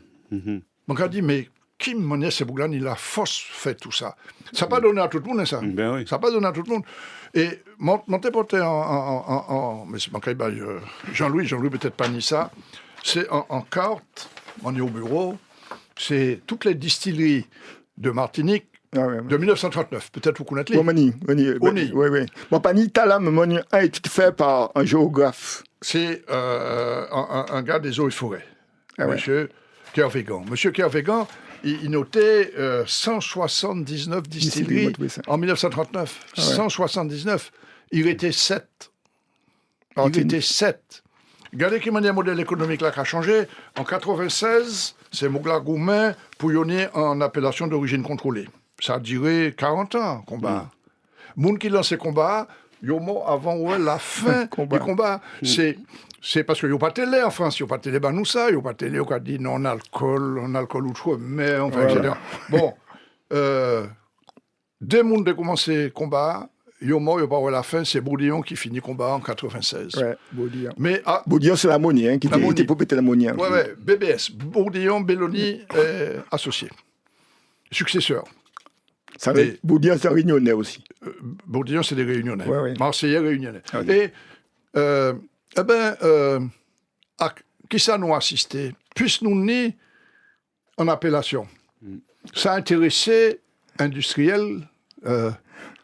Mon a dit, mais qui monnaie ces bouglans, il a force fait tout ça. Ça n'a pas donné à tout le monde, ça. Ben oui. Ça n'a pas donné à tout le monde. Et monter porté mais c'est manqué, Jean-Louis peut-être pas ni ça. C'est en carte, on est au bureau, c'est toutes les distilleries de Martinique de 1939. Peut-être vous connaissez. Oui. Mon panier, un est fait par un géographe. C'est un gars des eaux et forêts, Monsieur Kervégan. Monsieur Kervégan, il notait 179 distilleries en 1939. 179. Il était 7. Regardez quel modèle économique là qui a changé. En 96, c'est Mougla Goumen, pouillonnier en appellation d'origine contrôlée. Ça a duré 40 ans, combat. Moun qui lance ces combats, yomo avant la fin du combat. C'est parce qu'il n'y a pas de télé en France, il n'y a pas de télé Banoussa, il n'y a pas de télé qui a dit non alcool ou trop, mais enfin, etc. Bon, dès moun de commencer le combat, yomo, il n'y a pas la fin, c'est Bourdillon qui finit le combat en 96. Ouais, Bourdillon. Mais Bourdillon, c'est l'ammonie, qui était pour péter l'ammonie. Ouais, BBS, Bourdillon, Belloni, associé. Successeur. Bourdillon, c'est un réunionnais aussi. Bourdillon, c'est des réunionnais. Ouais. Marseillais réunionnais. Et, qui ça nous a assisté? Puisque nous sommes en appellation. Ça a intéressé industriels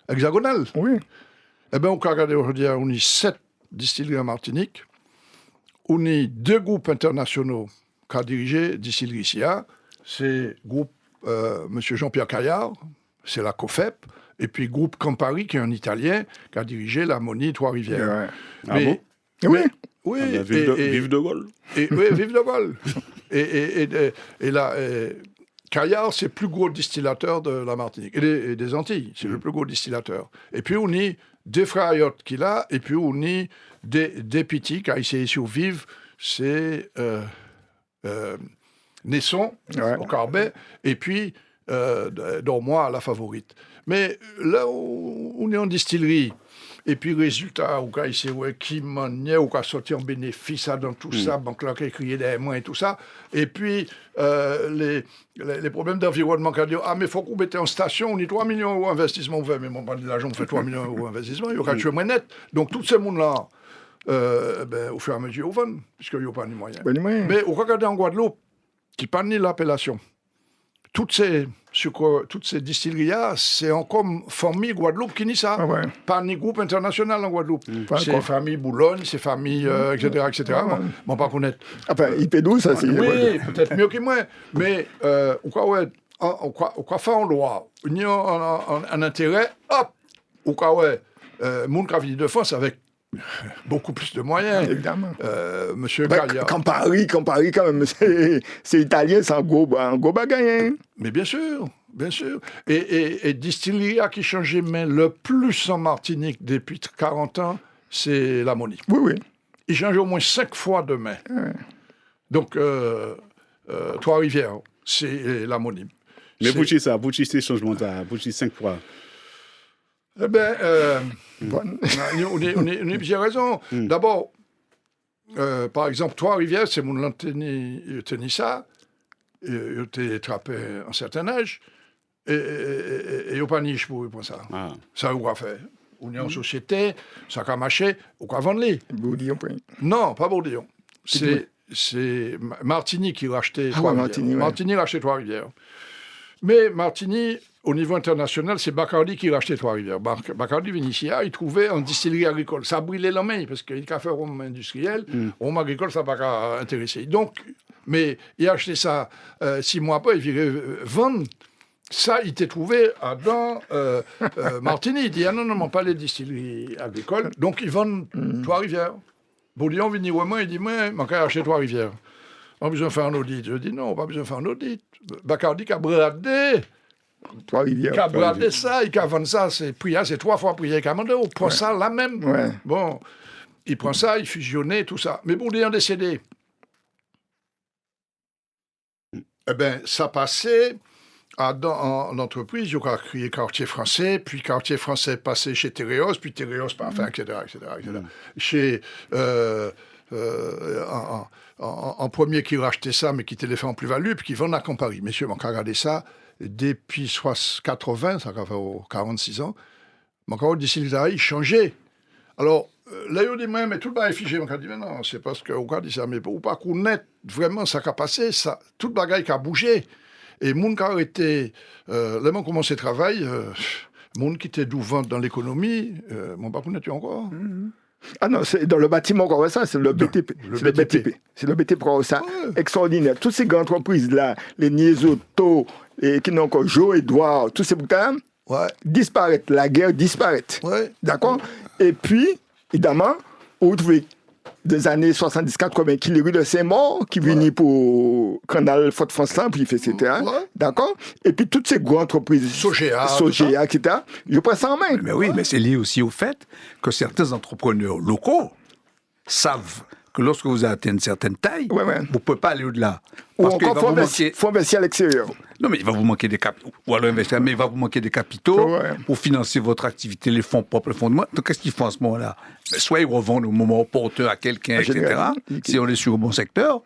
hexagonal. Oui. On peut regarder aujourd'hui, on a 7 distilleries en Martinique. On a 2 groupes internationaux qui ont dirigé distillerie ici. C'est le groupe M. Jean-Pierre Caillard, c'est la COFEP, et puis le groupe Campari, qui est un Italien, qui a dirigé l'Harmonie Trois-Rivières. Oui. Oui. Vive de Gaulle. Vive de Gaulle. Et là, Caillard, c'est le plus gros distillateur de la Martinique et des Antilles. C'est le plus gros distillateur. Et puis, on y des frères Ayotte qu'il a, et puis on y des petits qui a essayé de survivre. C'est Nesson, au Carbet, et puis, dans moi, la favorite. Mais là, on est en distillerie. Et puis, résultat, ou qui m'en est, ou qui a sorti en bénéfice dans tout ça, banque là qui a crié derrière moi et tout ça. Et puis, les problèmes d'environnement, qui a dit, mais il faut qu'on mette en station, on y 3 millions d'euros d'investissement, on fait, mais mon de l'argent, on fait 3 millions d'euros d'investissement, il y aura tué moins net. Donc, tous ces mondes-là, au fur et à mesure, au vend, puisqu'il n'y a pas de moyens. Mais on regarde en Guadeloupe, qui pas ni l'appellation. Toutes ces distilleries, c'est encore famille Guadeloupe qui nie ça. Pas ni groupe international en Guadeloupe. C'est famille Boulogne, c'est famille, etc. Bon, pas connaître. Enfin, IP12, ça, c'est... Oui, peut-être mieux que moi. Mais, on croit faire en loi, on a un intérêt, hop, on croit, monde qui a venu de France avec beaucoup plus de moyens. Évidemment. Monsieur Caillard. Campari, quand même, c'est italien, c'est un gros bagaille. Mais bien sûr. Et distillerie qui changeait mais le plus en Martinique depuis 40 ans, c'est l'Harmonie. Oui. Il change au moins 5 fois de main. Donc, Trois-Rivières, c'est l'Harmonie. Mais pour qui ça? Pour qui c'est changement là? Pour qui 5 fois? Eh bien, on a plusieurs raisons. D'abord, par exemple, Trois-Rivières, c'est mon tennis ça. Il était trappé à un certain âge. Et il n'y a pas niche pour ça. Ça, on a fait. On est en société, ça a marché, on a vendu. Bourdillon, non, pas Bourdillon. C'est Martini qui rachetait Trois-Rivières. Martini rachetait Trois-Rivières. Mais Martini, au niveau international, c'est Bacardi qui rachetait Trois-Rivières. Bacardi Vénitia, il trouvait en distillerie agricole. Ça brûlait la main, parce qu'il a fait rhum industriel. Rhum agricole, ça n'a pas intéressé. Donc, mais il a acheté ça 6 mois après, il virait vendre. Ça, il était trouvé dans Martini. Il dit, non, pas les distilleries agricoles. Donc, ils vendent Trois-Rivières. Bourdillon vient voir moi, il dit, moi, je vais acheter Trois-Rivières. On a besoin de faire un audit. Je dis, non, pas besoin de faire un audit. Bacardi qui a bradé. Trois-Rivières. Qui a bradé ça, il a vendu ça, c'est 3 fois prié qu'à on prend ça là même. Bon, il prend ça, il fusionnait, tout ça. Mais Bourdillon décédé. Eh bien, ça passait en entreprise, il y a créé Quartier Français, puis Quartier Français passé chez Tereos, puis Tereos, enfin, etc. Chez en premier qui rachetait ça, mais qui était fait en plus-value, et puis qui vendent à Paris. Messieurs, on a regardé ça depuis 80, ça va faire 46 ans. Mais encore d'ici il changeait. Alors, là, il dit, mais tout le monde est figé. On a dit, mais non, c'est parce qu'on a dit ça, mais pour pas connaître vraiment ça qui a passé, ça, tout le bagage qui a bougé. Et le monde qui a arrêté, là, on commencé le travail, le monde qui était d'ouvant dans l'économie, on pas connaître encore. Ah non, c'est dans le bâtiment qu'on voit ça, c'est le BTP. C'est le BTP. C'est le BTP qu'on voit ça. Extraordinaire. Toutes ces grandes entreprises-là, les Niesoto, et qui n'ont encore Joe, Edouard, tous ces bouquins, disparaissent. La guerre disparaît. D'accord. Et puis, évidemment, vous trouvez des années 70-80 qui les rues de Saint-Maur, qui venaient pour Canal Fort-France-Là, puis il fait etc. D'accord. Et puis toutes ces grandes entreprises, Sogea, etc. Je prends ça en main. Mais oui, mais c'est lié aussi au fait que certains entrepreneurs locaux savent que lorsque vous atteignez une certaine taille, vous ne pouvez pas aller au-delà. Parce qu'il faut investir à l'extérieur. Non, mais il va vous manquer des capitaux. Ou alors investir, mais il va vous manquer des capitaux pour financer votre activité, les fonds propres, les fonds de moi. Donc, qu'est-ce qu'ils font à ce moment-là? Soit ils revendent au moment opportun à quelqu'un, etc., si on est sur le bon secteur.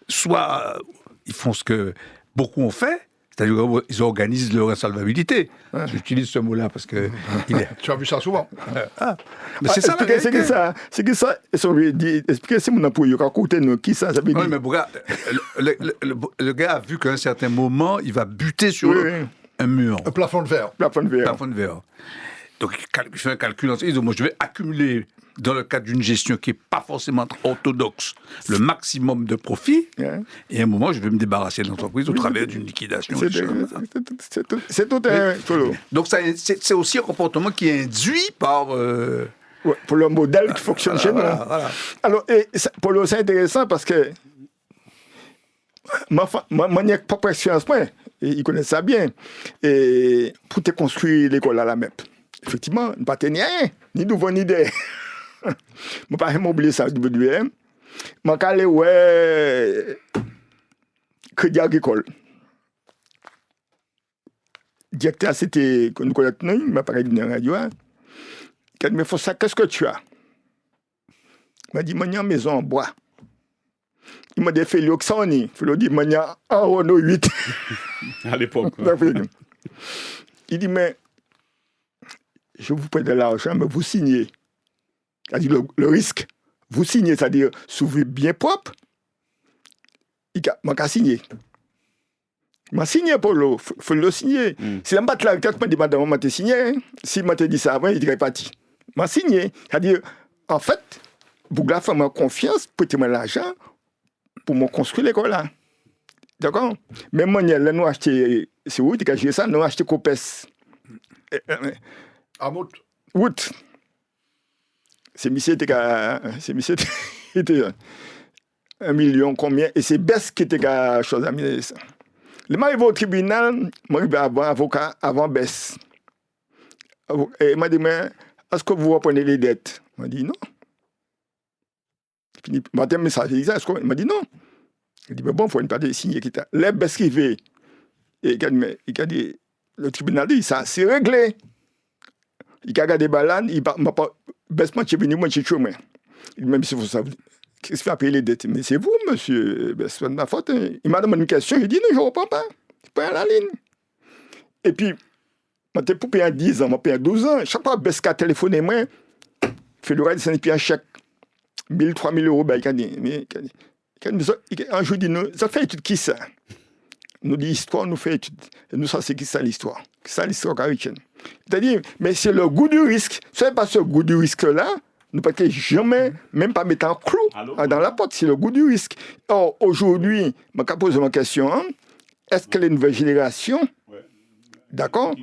Soit ils font ce que beaucoup ont fait, c'est-à-dire qu'ils organisent leur insolvabilité. J'utilise ce mot-là parce que... Tu as vu ça souvent. Mais c'est ça la réalité. C'est que ça, expliquez si mon employé a coûté qui ça veut dire. Oui, mais le gars a vu qu'à un certain moment, il va buter sur un mur. Un plafond de verre. Plafond de verre. Donc, il fait un calcul. Il dit, moi, je vais accumuler, dans le cadre d'une gestion qui n'est pas forcément orthodoxe, le maximum de profit. Et à un moment, je vais me débarrasser de l'entreprise au travers d'une liquidation. C'est tout un... Donc, c'est aussi un comportement qui est induit par... pour le modèle qui fonctionne chez nous. Alors, pour le c'est intéressant parce que moi, n'y a pas expérience, ils connaissent ça bien. Et pour te construire l'école à la MEP, effectivement, ne pas tenir rien, ni nouveau ni d'air. Je ne pas oublier ça du BDM. Je vais aller ouais Crédit Agricole. Le directeur, c'était, nous connaissons, il m'a parlé d'une radio. Il m'a dit, ça, qu'est-ce que tu as? Il m'a dit, il y a une maison en bois. Il m'a dit, fait l'Oxani. Il m'a dit, il y a un Renault 8. À l'époque. Il dit, mais je vous prête de l'argent, mais vous signez. C'est-à-dire le risque. Vous signez, c'est-à-dire, si vous êtes bien propre, il m'a signé. Il m'a signé pour il faut le signer. Si je ne pas là, quand je madame, m'a signé. Si je m'a dit ça avant, il dirait parti. Il m'a signé. C'est-à-dire, en fait, vous avez fait ma confiance, prêtez-moi l'argent pour me construire l'école là. D'accord? Mais moi, là, nous acheté, c'est où tu as géré ça? Nous acheté Copes. À Mout. Wout. C'est monsieur était 1 million combien? Et c'est Bess qui était quelque chose à mener ça. Le m'arrive au tribunal, m'arrive avant avocat, avant Bess. Et il m'a dit, mais est-ce que vous reprenez les dettes? Il m'a dit non. Il m'a dit, mais ça, il m'a dit non. Il dit, mais bon, il faut une partie signer. Les Bess qui veut. Et il a dit, le tribunal dit, ça, c'est réglé. Il a regardé Balan, il m'a pas. Bess, moi, je suis venu, moi, je suis chemin. Même si vous savez. Qu'est-ce qui fait payer les dettes? Mais c'est vous, monsieur. Ben, c'est pas de ma faute. Hein. Il m'a demandé une question. Il dit non, je ne reprends pas. Je prends la ligne. Et puis, je pour payer 10 ans, je paye 12 ans. Chaque fois que Besca a téléphoné, moi, fait le reste, c'est un chèque. 1 000, 3 000 euros. Ben, il a dit, un jour, il dit, ça fait étude qui ça? Nous dit histoire, nous fait étude. Et nous, ça, c'est qui ça l'histoire? C'est ça l'histoire caritienne. C'est-à-dire, mais c'est le goût du risque. Ce n'est pas ce goût du risque-là. Nous ne pouvons jamais, même pas mettre un clou dans la porte, c'est le goût du risque. Or, aujourd'hui, je vais poser ma question, est-ce que les nouvelles générations, d'accord,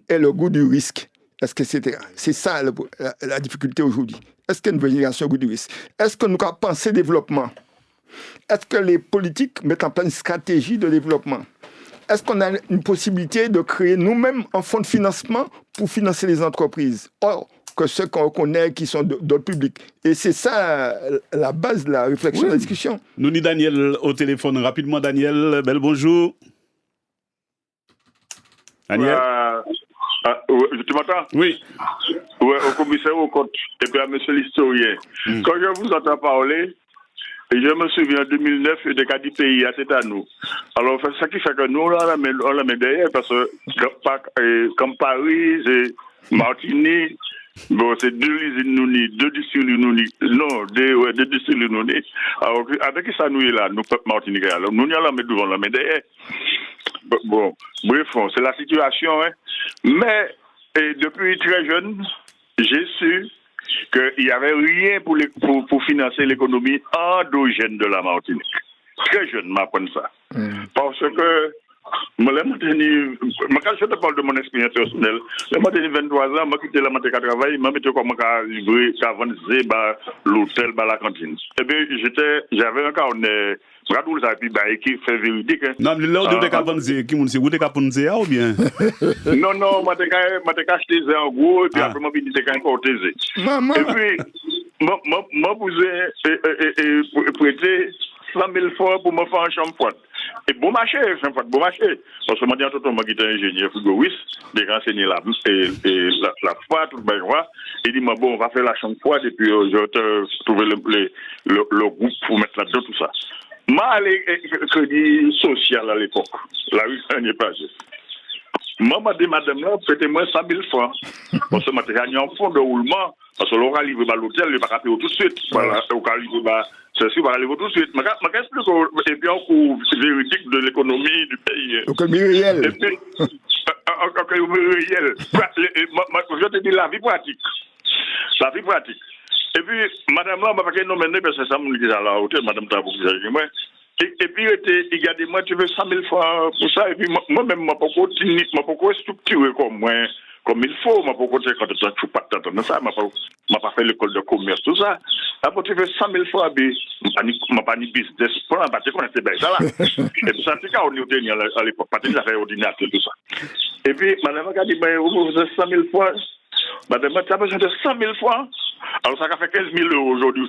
et le goût du risque? Est-ce que c'est ça la difficulté aujourd'hui? Est-ce que les nouvelles générations ont le goût du risque? Est-ce que nous avons pensé développement? Est-ce que les politiques mettent en place une stratégie de développement? Est-ce qu'on a une possibilité de créer nous-mêmes un fonds de financement pour financer les entreprises? Or, que ceux qu'on connaît qui sont d'autres publics. Et c'est ça la base de la réflexion, de la discussion. Nous ni Daniel au téléphone. Rapidement, Daniel. Bel bonjour. Daniel. Tu m'entends? Oui. Oui, au commissaire au compte et puis à monsieur l'historien. Quand je vous entends parler, et je me souviens en 2009, il y a des cas du pays, c'est à nous. Alors, ça qui fait que nous, on la met derrière, parce que comme Paris, c'est Martinique, bon, c'est 2 usines, 2 distilleries, non, 2 distilleries. Alors, avec ça, nous, là, nous, peuple Martinique, alors, nous, on la met devant, la met derrière. Bon, bref, c'est la situation, hein. Mais, depuis très jeune, j'ai su qu'il n'y avait rien pour financer l'économie endogène de la Martinique. Très jeune, m'apprends ça. Parce que, quand je te parle de mon expérience personnelle, je m'ai 23 ans, je quitté la Martinique à travailler, je m'ai comme à livrer, à vendre l'hôtel, la cantine. Eh bien, j'avais un carnet. Radou ça puis qui fait véridique. Non, mais là où tu as vendu, qui m'ont dit, vous t'as vendu ou bien? Non, moi t'ai acheté en gros, puis après moi puis t'ai importé. Et puis moi vous prêté 100 000 francs pour me faire un chambre froide. Et bon marché. Parce que moi, j'ai tout qui était ingénieur frigoriste, de renseigner la froide, tout le monde. Il dit, bon, on va faire la chambre froide, et puis je vais trouver le groupe pour mettre là-dedans, tout ça. Moi, allé crédit social à l'époque, la rue Saint-Nier-Page. Moi, je dis, madame, là, prêtez-moi 100 000 francs. Parce que je suis en fond de roulement, parce que l'aura livré à l'hôtel, il va payer tout de suite. Voilà, au cas où ceci va arriver tout de suite. Je m'explique, et puis en cours véridique de l'économie du pays. Donc, réel. Et puis, réel. Je te dis la vie pratique. La vie pratique. Et puis, madame là, je ne vais pas parce que ça me dit à la hauteur, madame Tabou, et puis, regardez-moi, tu veux 100 000 francs pour ça, et puis moi-même, je ne peux pas structurer comme il faut, je ne peux pas dire quand tu ne pas t'attendre ça, je n'ai pas fait l'école de commerce, tout ça. Après, tu veux 100 000 francs, je n'ai pas ni business, pour un bâtiment, c'est bien ça là. Et puis, ça, c'est quand on est au dernier à l'époque, pas des affaires ordinaires, tout ça. Et puis, madame a dit, vous avez 100 000 francs. Madame, tu as besoin de 100 000 francs. Alors, ça a fait 15 000 euros aujourd'hui.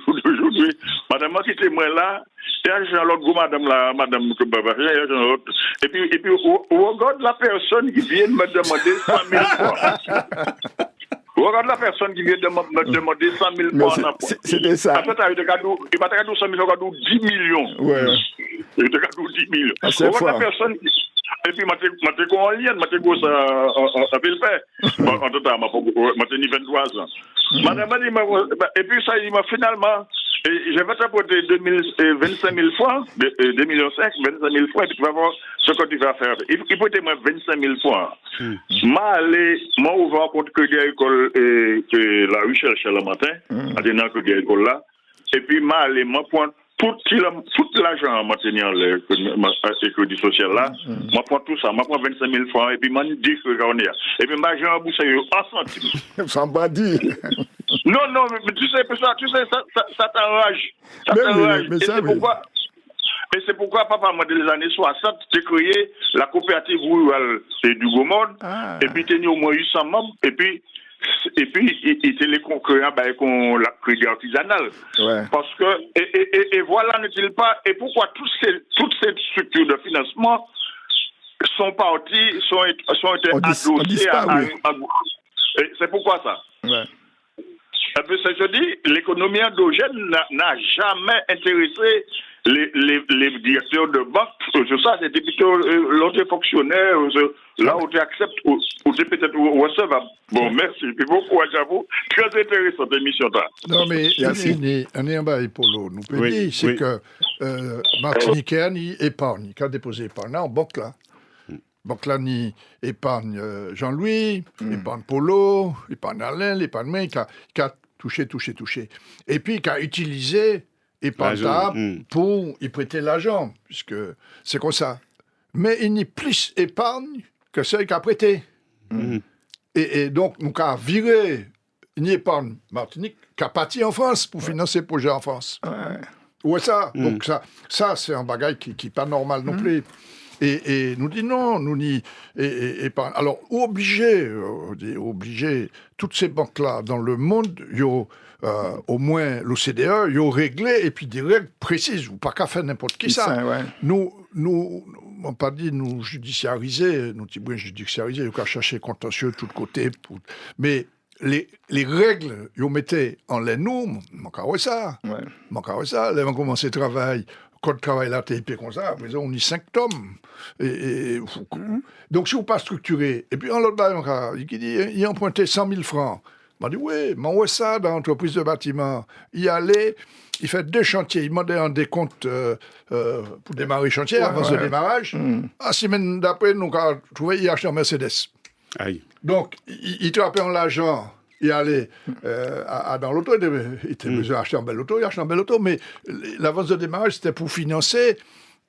Madame, quittez-moi là. Et j'ai l'autre goût, madame, et puis, on regarde la personne qui vient me demander 100 000 francs. On regarde la personne qui vient me demander 100 000 francs. C'était ça. Après, il va te gagner 100 000, il va te gagner 10 millions. Ouais. Il te gagne 10 millions. On regarde la personne. Et puis, je suis en lien, je suis à Ville-Paix. En tout cas, je suis 23 ans. Madame a dit, et puis ça, il m'a finalement, je vais t'apporter 25 000 francs, 2,5 millions, 25 000 francs, et puis tu vas voir ce que tu vas faire. Il faut te mettre 25 000 francs. Moi, ouvert un compte crédit à l'école, la rue Cherchel le matin, à des noms crédit à l'école là. Et puis, moi, prendre tout l'argent à maintenir le crédit social là, je prends tout ça, je prends 25 000 francs et puis je dis que j'en ai. Et puis je vais rembourser en centimes. Sans bandit. Non, mais tu sais, ça t'enrage. Ça t'enrage. Et c'est pourquoi, papa, moi, dans les années 60, j'ai créé la coopérative rurale du Gaumont, et puis j'ai au moins 800 membres, et puis il était les concurrents qu'on la crédit artisanal. Ouais. Parce que, et voilà, n'est-il pas, et pourquoi toutes ces structures de financement sont parties, sont été adossées à c'est pourquoi ça? Ouais. Et puis, je dis, l'économie endogène n'a jamais intéressé les directeurs de banque. Ça, c'était plutôt l'autre fonctionnaire, là où tu acceptes, ou tu peut-être recevable. Bon, merci. Puis beaucoup, j'avoue, très intéressante émission. Non, mais on est en bas pour l'eau. Nous pouvons dire, c'est que Martinique ni épargne, quand déposé épargne, en banque là. Donc là, ni épargne Jean-Louis, épargne Polo, épargne Alain, épargne May, qui a touché. Et puis, qui a utilisé épargne pour y prêter l'argent, puisque c'est comme ça. Mais il n'y a plus épargne que celle qui a prêté. Et donc, nous avons viré une épargne Martinique qui a parti en France pour financer le projet en France. Ouais, ça. Donc, ça c'est un bagage qui n'est pas normal non plus. Et nous dit non, nous n'y épargne. Alors, obligé, toutes ces banques-là dans le monde, au moins l'OCDE, ils ont réglé, et puis des règles précises, ou pas qu'à faire n'importe qui ça. Nous, on pas dit nous judiciariser, nous disons judiciariser, il faut chercher contentieux de tous côtés. Mais les règles, ils mettaient en les nous, manquait ça. Manquait ça. Là, on commence le travail. Quand le travail là, t'es comme ça, mais on y 5 tomes. Donc, si vous pas structuré, et puis en l'autre bas, il dit, il a emprunté 100 000 francs. Il m'a dit, oui, mais on ça dans l'entreprise de bâtiment. Il allait, il fait 2 chantiers, il demandait un décompte pour démarrer le chantier, avant ce démarrage. La semaine d'après, nous avons trouvé, il a acheté un Mercedes. Aïe. Donc, il trappait en l'argent. Il allait dans l'auto, il était besoin d'acheter un bel auto, il a acheté un bel auto, mais l'avance de démarrage, c'était pour financer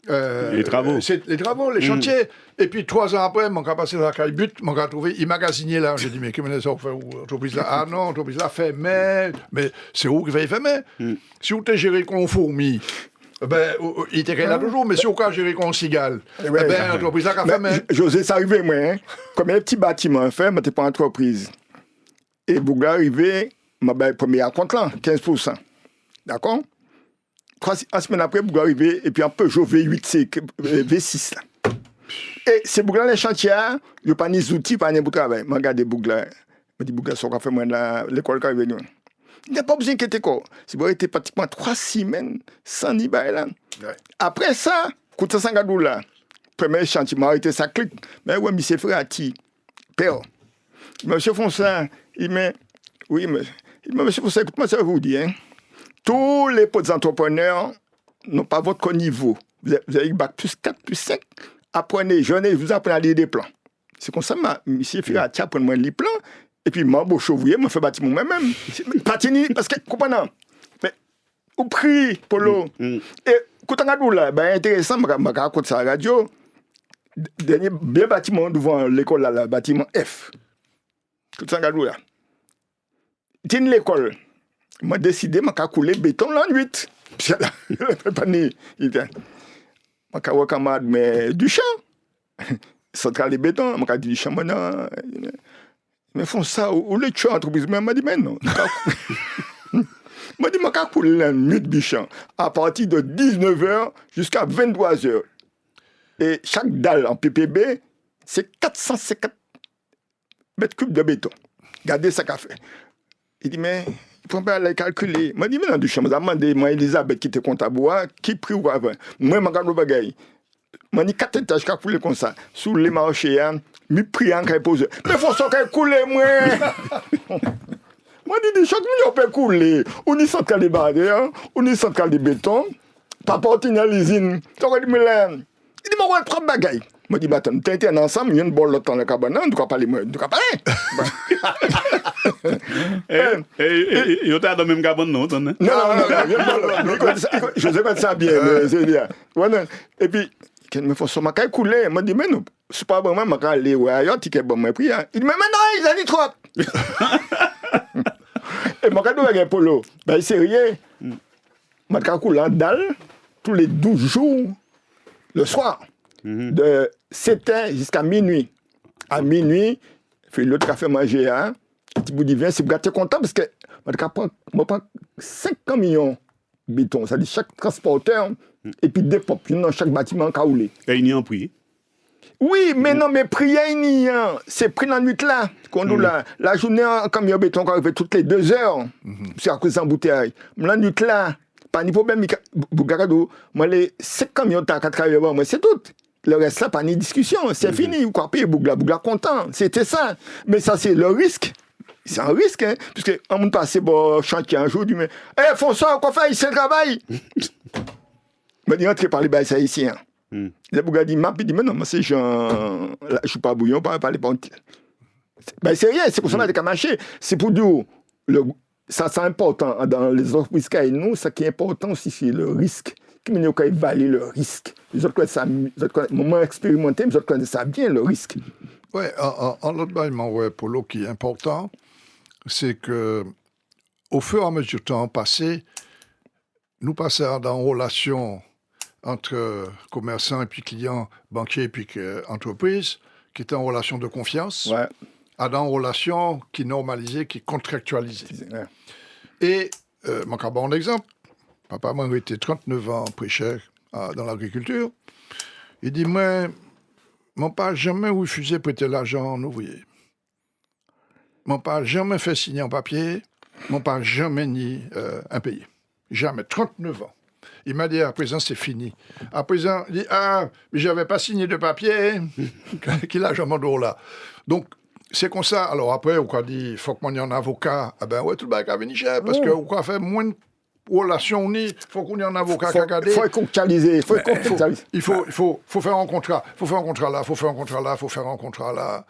les travaux. Les chantiers. Et puis 3 ans après, mon gars passé dans la caille but, mon gars trouvé, il magasinait là. J'ai dit, mais qu'est-ce qu'on fait l'entreprise là? Ah non, l'entreprise là fait mais c'est où qu'il fait mais? Si vous t'es géré comme fourmi, ben, il était là toujours, mais si vous avez géré comme cigale, l'entreprise là fait mais. José, ça arrivait, moi, hein. Comme un petit bâtiment fait, mais t'es pas entreprise. Et vous arrivez, ma premier compte là, 15%. D'accord? 3 semaines après, vous arrivez, et puis un Peugeot V8, V6 là. Et ces boucles les chantiers, il n'y a pas ni outils, pas ni travail. Je regarde les boucles. Je dis, boucles sont fait moi dans l'école qui arrive. Il n'y a pas besoin d'inquiéter quoi. Si vous avez pratiquement 3 semaines sans ni bail là. Après ça, quand ça s'engage là, premier chantier, m'a arrêté ça clique. Mais ouais, monsieur Frati, père. Monsieur Fonsa, il m'a. Oui, mais. Monsieur Fonsa, écoute-moi, ça vous dit, hein. Tous les petits entrepreneurs n'ont pas votre niveau. Vous avez bac plus 4, plus 5. Apprenez, je vous apprends à lire des plans. C'est comme ça, monsieur Firati apprend moi les plans. Et puis, moi, je ouvrier, je fais bâtiment moi-même. Patini, parce que, comprenez, mais, au prix, Polo. Et, quand on a là, ben, intéressant, je raconte ça à la radio. Dernier bien bâtiment devant l'école, là, bâtiment F. Quand on a là. Tiens l'école. M'a décidé m'a couler béton la nuit. Puis là, pas ni m'a ka camarade mais du champ. Central de béton, m'a dit du champ maintenant. Mais font ça ou le champ entreprise m'a dit mais non. M'a dit m'a couler la nuit du champ à partir de 19h jusqu'à 23h. Et chaque dalle en PPB, c'est 450 mètres cubes de béton. Regardez ça qu'a fait. Il dit mais il ne peut pas les calculer. Je dis, mais dans du champ, je demandé à Elisabeth qui était comptable, qui prie ou pas. Moi, je regarde le bagage. Je dis, 4 étages, qui coulé comme ça. Sous les marchés, je prie en qui pose. Mais il faut que couler, moi. Moi, je dis, chaque million peut couler. On est central de barrières, on est central de béton. Pas porter dans l'usine. Tu vois, il dit, mais on va prendre bagage. Je dis, bah, tu es ensemble, il y a une bolle dans le cabane, tu ne dois pas parler. Tu ne dois pas parler. Et tu as dans le même cabane, non? Non, je sais pas ça bien, c'est bien. Et puis, il me faut ça, je vais couler. Je dis, mais non, c'est pas bon, je vais aller ailleurs, tu es bon, je prie. Il dit, mais non, il a dit trop. Et je vais aller polo. Ben, c'est rien. Je vais couler en dalle tous les 12 jours, le soir. De 7h jusqu'à minuit. À minuit, fait l'autre café manger, hein. Tu vous dis, viens, c'est pour gâter content parce que je prends 5 camions de béton, c'est-à-dire chaque transporteur, et puis des pompes dans chaque bâtiment caoulé. Et il y a un prix? Oui, mais non, mais prière, il y a. C'est pris la nuit là. La journée, un camion de béton qui arrive toutes les 2 heures, c'est à cause d'embouteillage. La nuit là, pas de problème, moi, les 5 camions de 4 travailleurs, moi, c'est tout. Le reste là, pas de discussion, c'est fini, vous croyez, Bougla content, c'était ça. Mais ça, c'est le risque. C'est un risque, hein, puisque on me passe bon chantier un jour, du mais, François, quoi faire, c'est le travail. Je dis, entrez par les bails haïtiens. Le Bougla dit, il dit, mais non, moi, c'est Jean, je suis pas bouillon, pas les bons. Ben, c'est rien, c'est pour ça qu'on a des camachés. C'est pour dire, ça, c'est important dans les entreprises qui nous, ce qui est important aussi, c'est le risque. Qui m'a dit évaluer le risque. Les autres connaissent ça, moment expérimenté, les autres connaissent ça bien, le risque. Oui, en l'autre bâillement, Polo, qui est important, c'est que au fur et à mesure du temps passé, nous passons dans une relation entre commerçants et puis clients, banquiers et puis entreprises, qui était en relation de confiance, à dans une relation qui est normalisée, qui est contractualisée. Et, mon bon exemple, papa m'a été 39 ans prêcheur dans l'agriculture. Il dit, moi, mon père jamais refusé de prêter l'argent en ouvrier. Mon père jamais fait signer en papier. Mon père jamais ni impayé. Jamais. 39 ans. Il m'a dit, à présent, c'est fini. À présent, il dit, mais j'avais pas signé de papier. Qu'il a jamais d'eau là. Donc, c'est comme ça. Alors après, on a dit, il faut qu'on ait un avocat. Ah ben ouais, tout le monde va venir cher. Parce qu'on va faire moins de relations. Il faut qu'on ait un avocat qui a gardé. Il faut contractualiser. Il faut faire un contrat. Il faut faire un contrat là, il faut faire un contrat là, il faut faire un contrat là.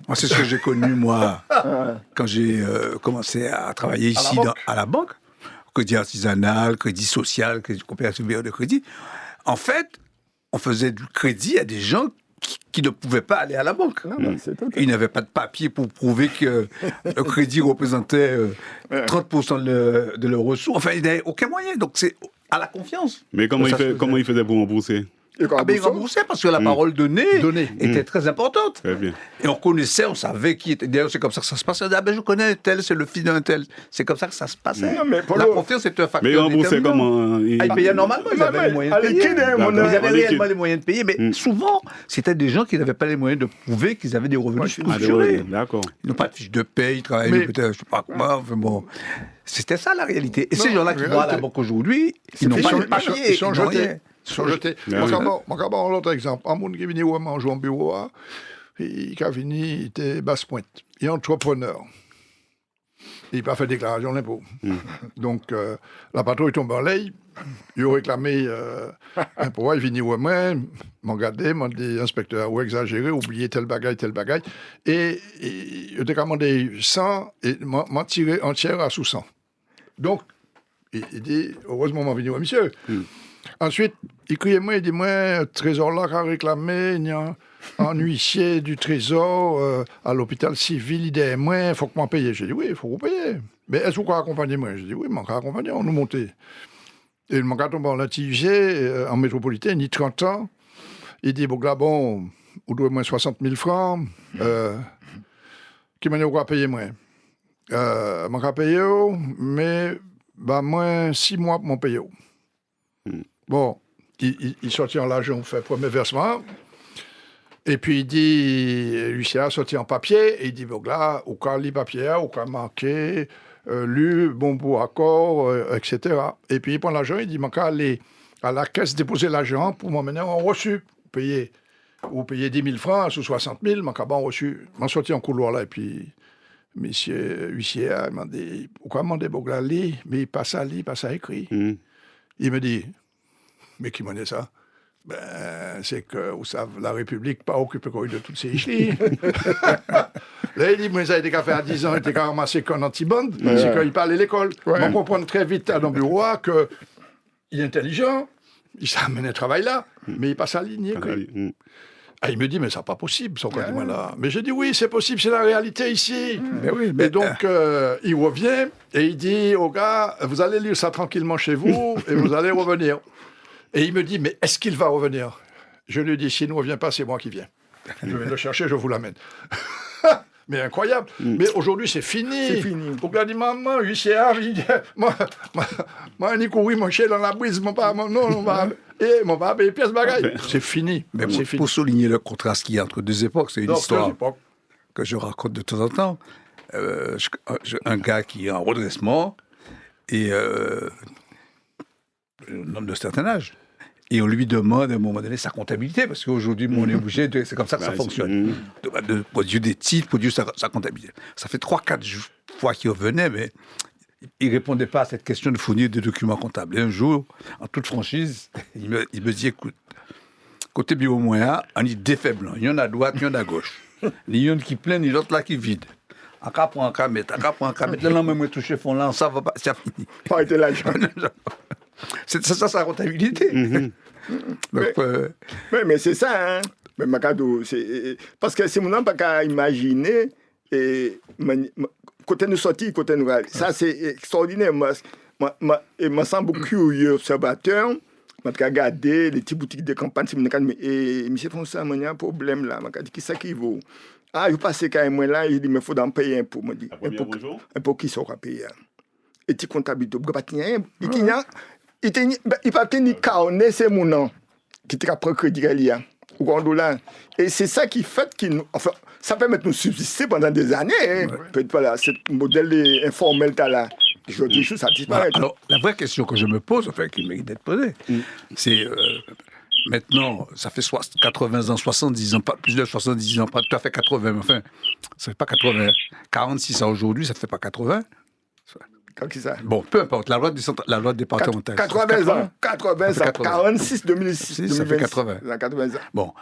Moi, c'est ce que j'ai connu, moi, quand j'ai commencé à travailler ici à la banque. Crédit artisanal, crédit social, crédit coopérative de crédit. En fait, on faisait du crédit à des gens qui ne pouvaient pas aller à la banque. Ils n'avaient pas de papier pour prouver que le crédit représentait 30% de leurs ressources. Enfin, ils n'avaient aucun moyen. Donc, c'est à la confiance. Mais comment il faisait pour rembourser? Il remboursait parce que la parole donnée était très importante. Très bien. Et on connaissait, on savait qui était. D'ailleurs, c'est comme ça que ça se passait. Ah ben, je connais tel, c'est le fils d'un tel. C'est comme ça que ça se passait. La confiance était un facteur. Mais il remboursait comment? Il payait normalement, ils avaient les moyens de payer. Ils avaient réellement les moyens de payer, mais souvent, c'était des gens qui n'avaient pas les moyens de prouver qu'ils avaient des revenus structurés. D'accord. Ils n'ont pas de fiche de paie, ils travaillaient peut-être, je ne sais pas comment. Enfin bon. C'était ça la réalité. Et ces gens-là qui vont à la banque aujourd'hui, ils n'ont pas de papier. Ils sont jetés. Mon l'autre exemple, un monde qui vient vraiment jouer en bureau, il était basse-pointe, il est entrepreneur. Il n'a pas fait déclaration d'impôt. Donc, la patrouille tombe en l'ail, il a réclamé impôt, il vient moi, m'a regardé, m'a dit, inspecteur, ou exagéré, oublié tel bagaille. Et il a commandé 100 et m'a tiré entière à sous 100. Donc, il dit, heureusement, m'a venu, monsieur. Ensuite, il criait moi, il dit moi, trésor là a réclamé un huissier du trésor à l'hôpital civil, il dit moi, il faut que moi paye. J'ai dit oui, il faut que vous payiez. Mais est-ce que vous pouvez accompagner moi? J'ai dit oui, on va accompagner, on nous montait. Et le mandat tombe en litigier, en métropolitain, il a 30 ans. Il dit bon, vous devez moins 60 000 francs. Qui m'a dit vous payer moi? Je vais payer, mais moi, 6 mois pour mon payer. Bon, il sortit en l'argent, on fait le premier versement. Et puis il dit, l'huissier a sorti en papier, et il dit, bon là, au cas de papier, au cas marqué, lu, bon pour accord, etc. Et puis il prend l'argent, il dit, manque à aller à la caisse déposer l'argent pour m'emmener en reçu. Vous payez 10 000 francs sous 60 000, manque à en reçu. Je suis sorti en couloir là, et puis monsieur l'huissier a demandé, pourquoi demander bon là, mais il passe à écrit. Il me dit, mais qui m'a dit ça? C'est que, vous savez, la République pas occupée de toutes ces issues. Là, il dit, mais ça a été qu'à faire à 10 ans, il était qu'à ramasser qu'un anti-bande, c'est qu'il parle à l'école. On comprend très vite à nos bureaux qu'il est intelligent, il s'amène un travail là, mais il passe à la ligne. Il me dit, mais c'est pas possible, son candidat là. Mais j'ai dit, oui, c'est possible, c'est la réalité ici. Et donc, il revient et il dit au gars, vous allez lire ça tranquillement chez vous et vous allez revenir. Et il me dit, mais est-ce qu'il va revenir? Je lui dis, s'il ne revient pas, c'est moi qui viens. Je vais le chercher, je vous l'amène. Mais incroyable. Mais aujourd'hui, c'est fini. C'est fini. Donc, il a dit, maman, huissier, moi, on y courir, mon chien dans la brise, mon père, non, on va... Et mon papa, et pièce bagaille. C'est fini. Mais pour souligner le contraste qu'il y a entre deux époques, c'est une histoire que je raconte de temps en temps. Un gars qui est en redressement et un homme de certain âge. Et on lui demande à un moment donné sa comptabilité, parce qu'aujourd'hui, on est obligé, c'est comme ça que ça fonctionne. De produire des titres, produire sa comptabilité. Ça fait 3-4 fois qu'il revenait, mais il ne répondait pas à cette question de fournir des documents comptables. Et un jour, en toute franchise, il me dit, écoute, côté bureau moyen, on est deux faits blancs. Il y en a à droite, il y en a à gauche. Il y en a qui plein, il y en a là qui vide. Un cas pour un cas mettre, Là, même toucher fond là, ça va pas, c'est fini. Pas été l'argent. C'est ça, sa comptabilité. Donc, mais c'est ça, hein. Mais Macado, parce que c'est mon nom pas qu'à imaginer côté nous sortir, côté nous aller. Ça, c'est extraordinaire. Moi, me semble beaucoup curieux observateur. Je regarder les petites boutiques de campagne. Et M. François, il y a un problème là. Je dis, qui c'est qui vaut? Je passe quand même là, il dit, il faut en payer un peu. Un peu qui sera payé. Et tu comptabilité. Il n'y a pas de carnet, c'est mon nom. qui te prend crédit là, $1. Et c'est ça qui fait enfin, ça permet de nous subsister pendant des années. Hein. Peut-être voilà, ce modèle informel là. Je dis ça disparaît. Alors, la vraie question que je me pose, enfin, qui mérite d'être posée, c'est maintenant, ça fait 80 ans, 70 ans, pas plus de 70 ans, pas tout à fait 80, mais enfin, ça fait pas 80, 46 ans aujourd'hui, ça fait pas 80. Ça. Bon, peu importe, la loi départementale. 80 ans, 46, 2006, ça fait 80. 80 ans. Bon.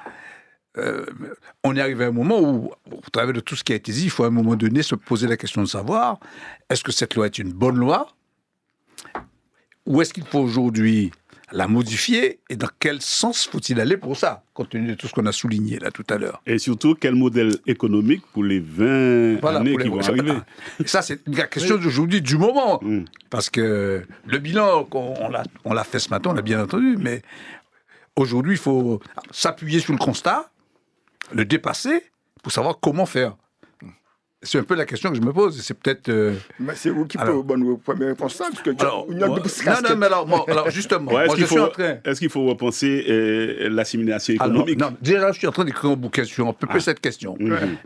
On est arrivé à un moment où, au travers de tout ce qui a été dit, il faut à un moment donné se poser la question de savoir, est-ce que cette loi est une bonne loi? Ou est-ce qu'il faut aujourd'hui la modifier? Et dans quel sens faut-il aller pour ça, compte tenu de tout ce qu'on a souligné là tout à l'heure? Et surtout, quel modèle économique pour les 20 années qui vont arriver? Et ça, c'est la question d'aujourd'hui, du moment. Parce que le bilan, on l'a fait ce matin, on l'a bien entendu, mais aujourd'hui, il faut s'appuyer sur le constat, le dépasser, pour savoir comment faire. C'est un peu la question que je me pose. C'est peut-être. Mais c'est vous qui pouvez bonne première réponse ça, parce que non, mais alors justement, moi, je suis en train. Est-ce qu'il faut repenser l'assimilation économique? Non, déjà, je suis en train d'écrire un bouquin sur à peu près cette question.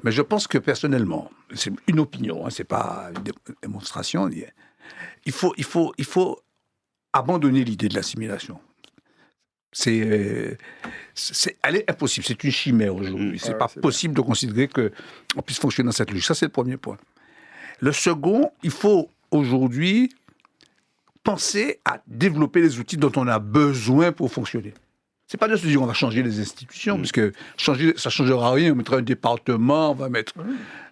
Mais je pense que personnellement, c'est une opinion, hein, c'est pas une démonstration. Il faut abandonner l'idée de l'assimilation. Elle est impossible, c'est une chimère aujourd'hui. C'est pas possible de considérer qu'on puisse fonctionner dans cette logique. Ça, c'est le premier point. Le second, il faut aujourd'hui penser à développer les outils dont on a besoin pour fonctionner. C'est pas de se dire on va changer les institutions, parce que ça ne changera rien. On mettra un département, on va mettre...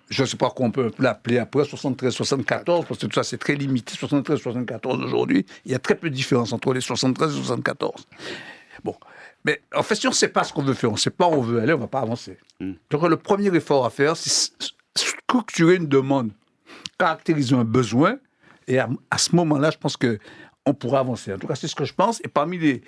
Je ne sais pas qu'on peut l'appeler après, 73, 74, parce que tout ça, c'est très limité. 73, 74 aujourd'hui, il y a très peu de différence entre les 73 et 74. Bon, mais en fait, si on ne sait pas ce qu'on veut faire, on ne sait pas où on veut aller, on ne va pas avancer. Donc, le premier effort à faire, c'est structurer une demande, caractériser un besoin, et à ce moment-là, je pense qu'on pourra avancer. En tout cas, c'est ce que je pense. Et parmi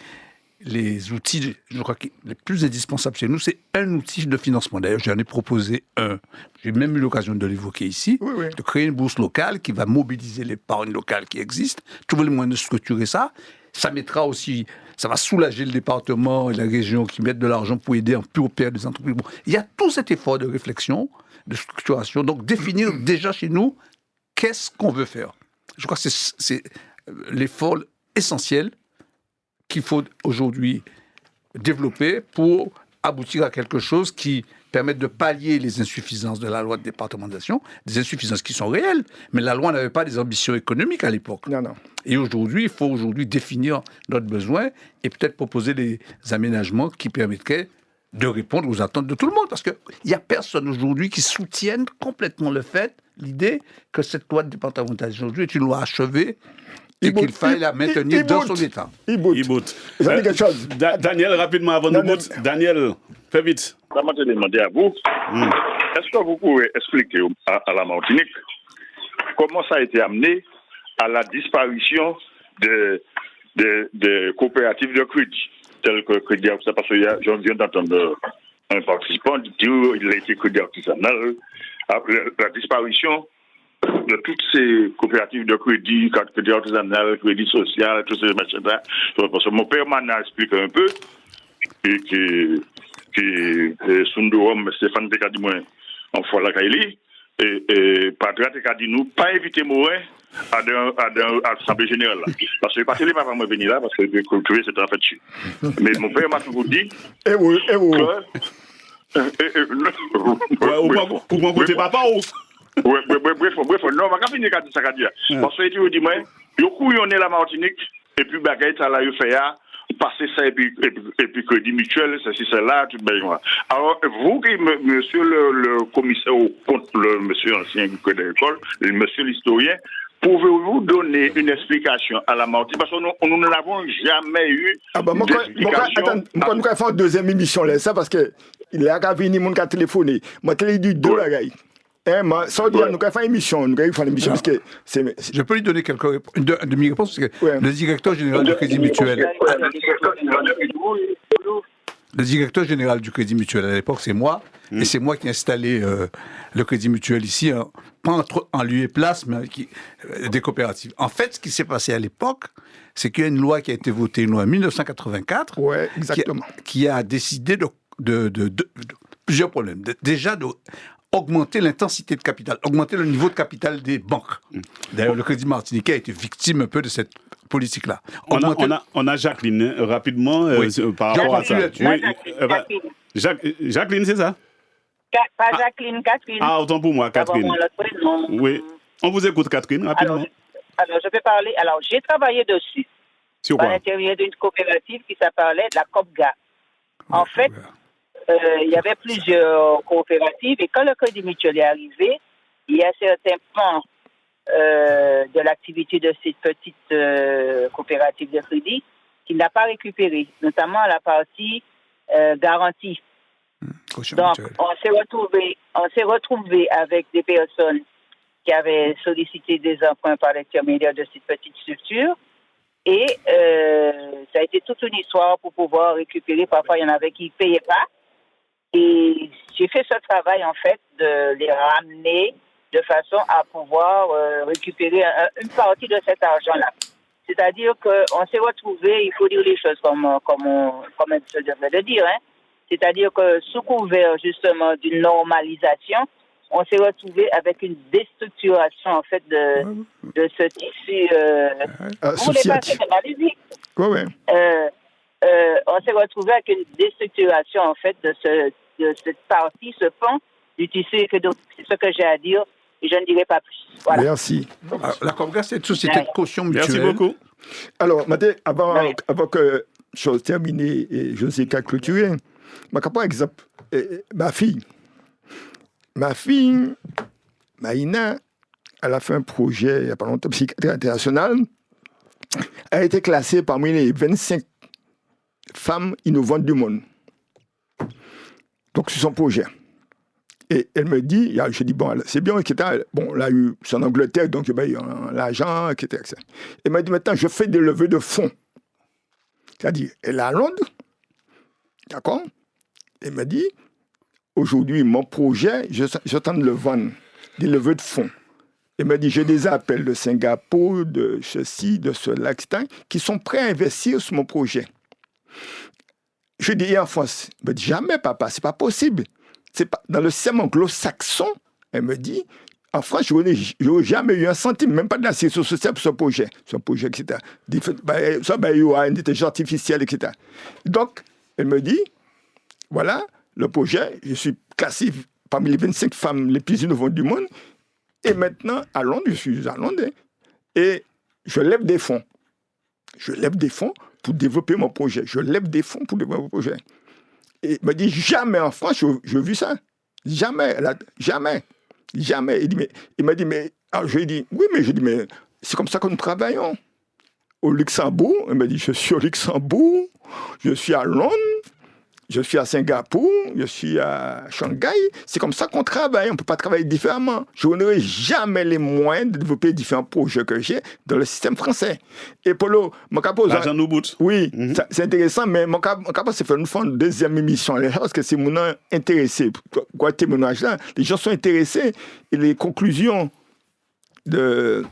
les outils, je crois que les plus indispensables chez nous, c'est un outil de financement. D'ailleurs, j'en ai proposé un. J'ai même eu l'occasion de l'évoquer ici, de créer une bourse locale qui va mobiliser l'épargne locale qui existe, trouver le moyen de structurer ça. Ça mettra aussi, ça va soulager le département et la région qui mettent de l'argent pour aider un peu au père des entreprises. Bon, il y a tout cet effort de réflexion, de structuration. Donc, définir déjà chez nous qu'est-ce qu'on veut faire. Je crois que c'est l'effort essentiel qu'il faut aujourd'hui développer pour aboutir à quelque chose qui permette de pallier les insuffisances de la loi de départementation, des insuffisances qui sont réelles, mais la loi n'avait pas des ambitions économiques à l'époque. Non. Et aujourd'hui, il faut définir notre besoin et peut-être proposer des aménagements qui permettraient de répondre aux attentes de tout le monde. Parce qu'il n'y a personne aujourd'hui qui soutienne complètement l'idée que cette loi de départementation aujourd'hui est une loi achevée et qu'il faille la maintenir dans son état. Il boot. Vous avez quelque chose? Daniel, rapidement avant de boot. Daniel, fais vite. Je vais demander à vous, est-ce que vous pouvez expliquer à la Martinique comment ça a été amené à la disparition de coopératives de crédit, telles que Crédit Artisanal, parce que je viens d'entendre un participant dire qu'il a été Crédit Artisanal, la disparition de toutes ces coopératives de crédit, Crédit Artisanal, Crédit Social, tous ces machins-là. Parce que mon père m'en a expliqué un peu, et que Sundorum, Stéphane Tekadimouin, en fois la Kaili, et Padra Tekadimouin, pas inviter moi à l'Assemblée Générale. Parce que les parents me venir là, parce que le culture, c'est en fait. Mais mon père m'a toujours dit. Pour côté papa ou? Bref, non, on va pas finir ça qu'a dit. Parce que tu dis, moi, il y a la Martinique, et puis, bagaille, ça l'a eu fait, passer ça, et puis crédit mutuel, ceci, cela, tout bien. Alors, vous, monsieur le commissaire au compte, le monsieur ancien de l'école, le monsieur l'historien, pouvez-vous donner une explication à la Martinique? Parce que nous ne l'avons jamais eu. Attends, nous allons faire une deuxième émission, là, ça, parce que il a qu'à venir, mon cas téléphoné. Moi, je dit deux, la gars. Ça veut dire nous allons faire une émission, parce que je peux lui donner une demi-réponse, parce que le directeur général du Crédit Mutuel... Le directeur général du Crédit Mutuel à l'époque, c'est moi. Et c'est moi qui ai installé le Crédit Mutuel ici, pas en lieu et place, mais des coopératives. En fait, ce qui s'est passé à l'époque, c'est qu'il y a une loi qui a été votée, une loi en 1984, ouais, exactement. Qui a décidé de plusieurs problèmes. Déjà, augmenter l'intensité de capital, augmenter le niveau de capital des banques. D'ailleurs, le Crédit Martiniquais a été victime un peu de cette politique-là. On a Jacqueline, rapidement, par rapport à ça. Jacqueline, c'est ça? Pas Jacqueline, Catherine. Ah, autant pour moi, Catherine. Oui. On vous écoute, Catherine, rapidement. Alors, je peux parler. Alors, j'ai travaillé dessus. Sur quoi? À l'intérieur d'une coopérative qui s'appelait la COPGA. En fait, il y avait plusieurs coopératives et quand le Crédit Mutuel est arrivé, il y a certains pans de l'activité de cette petite coopérative de crédit qu'il n'a pas récupéré, notamment la partie garantie. Donc, on s'est retrouvé avec des personnes qui avaient sollicité des emprunts par l'intermédiaire de cette petite structure. Et ça a été toute une histoire pour pouvoir récupérer. Parfois, il y en avait qui ne payaient pas. Et j'ai fait ce travail, en fait, de les ramener de façon à pouvoir récupérer une partie de cet argent-là. C'est-à-dire qu'on s'est retrouvé, il faut dire les choses comme elle se devait de dire, hein. C'est-à-dire que sous couvert justement d'une normalisation, on s'est retrouvé avec une déstructuration en fait de ce tissu. Associatif. On s'est retrouvé avec une déstructuration en fait de cette partie, ce pan du tissu. C'est ce que j'ai à dire et je ne dirai pas plus. Voilà. Merci. La COPGA, c'est une société de caution mutuelle. Merci beaucoup. Alors, avant que je termine et José a clôturé, par exemple, ma fille, Maïna, elle a fait un projet il n'y a pas longtemps, Psychiatrie internationale. Elle a été classée parmi les 25 femmes innovantes du monde. Donc, c'est son projet. Et elle me dit, je dis, bon, c'est bien, etc. Bon, elle a eu, c'est en Angleterre, donc j'ai eu l'argent, etc. Elle m'a dit, maintenant, je fais des levées de fonds. C'est-à-dire, elle est à Londres, d'accord? Elle m'a dit, aujourd'hui, mon projet, je suis en train de le vendre, des levées de fonds. Elle m'a dit, j'ai des appels de Singapour, de ceci, de cela, etc., qui sont prêts à investir sur mon projet. Je dis, et en France? Elle me dit, jamais, papa, c'est pas possible. C'est pas, dans le système anglo-saxon, elle me dit, en France, je n'aurais jamais eu un centime, même pas de la sécurité sociale pour ce projet, etc. Ça, il y aura une intelligence artificielle, etc. Donc, elle me dit, voilà, le projet, je suis classé parmi les 25 femmes les plus innovantes du monde, et maintenant, à Londres, je suis à Londres, et je lève des fonds. Je lève des fonds pour développer mon projet. Et il me dit, jamais en France, je vis ça. Jamais. Il m'a dit, mais... Alors, je lui ai dit, oui, mais c'est comme ça que nous travaillons. Au Luxembourg, il m'a dit, je suis au Luxembourg, je suis à Londres, je suis à Singapour, je suis à Shanghai. C'est comme ça qu'on travaille. On ne peut pas travailler différemment. Je n'aurai jamais les moyens de développer différents projets que j'ai dans le système français. Et Polo, mon capot... L'argent nous bout. Oui, c'est intéressant, mais mon capot, c'est faire une deuxième émission. Parce que c'est mon intéressé. Quoi, témoignage là, les gens sont intéressés. Et les conclusions de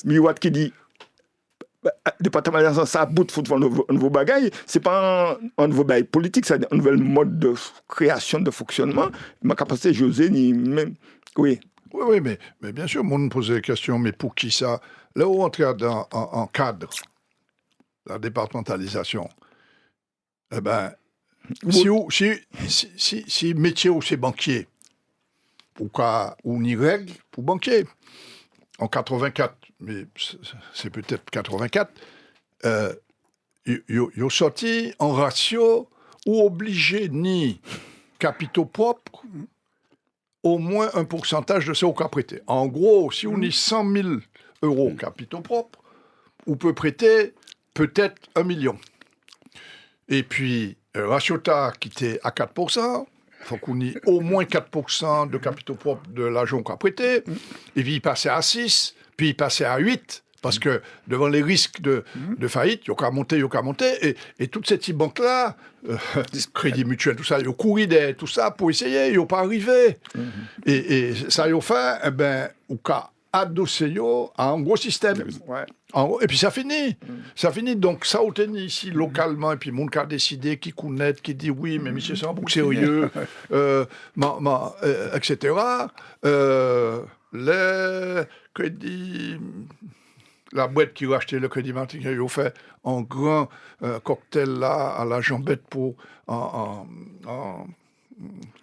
Miwat qui dit... Le département de la ça a bout de foutre un nouveau bagaille, c'est pas un nouveau bagaille politique, c'est un nouvel mode de création, de fonctionnement. Ma capacité, José, ni même. Oui. Oui, mais bien sûr, on me posait la question, mais pour qui ça? Là où on regarde en cadre, la départementalisation, eh ben, si métier ou c'est banquier, ou ni règle pour banquier, en 84, mais c'est peut-être 84, ils ont sorti en ratio ou obligé ni capitaux propres, au moins un pourcentage de ce qu'on a prêté. En gros, si on a 100 000 euros capitaux propres, on peut prêter peut-être 1 million. Et puis, ratio TAR qui était à 4%, il faut qu'on ait au moins 4% de capitaux propres de l'argent qu'on a prêté, et puis il passait à 6, puis il passait à 8, Parce que devant les risques de faillite, il y a qu'à monter. Et toutes ces petites banques-là, Crédit Mutuel, tout ça, ils ont couru tout ça pour essayer, ils n'ont pas arrivé. Et ça, ils ont fait, ou qu'à adosser à un gros système. Ouais. Et puis ça finit. Donc ça, on tenait ici localement, et puis mon cas a décidé, qui connaît, qui dit oui, mais monsieur, c'est un bouc sérieux, etc. Le crédit. La boîte qui a acheté le Crédit Martinique, ils ont fait un grand cocktail là, à la jambette pour en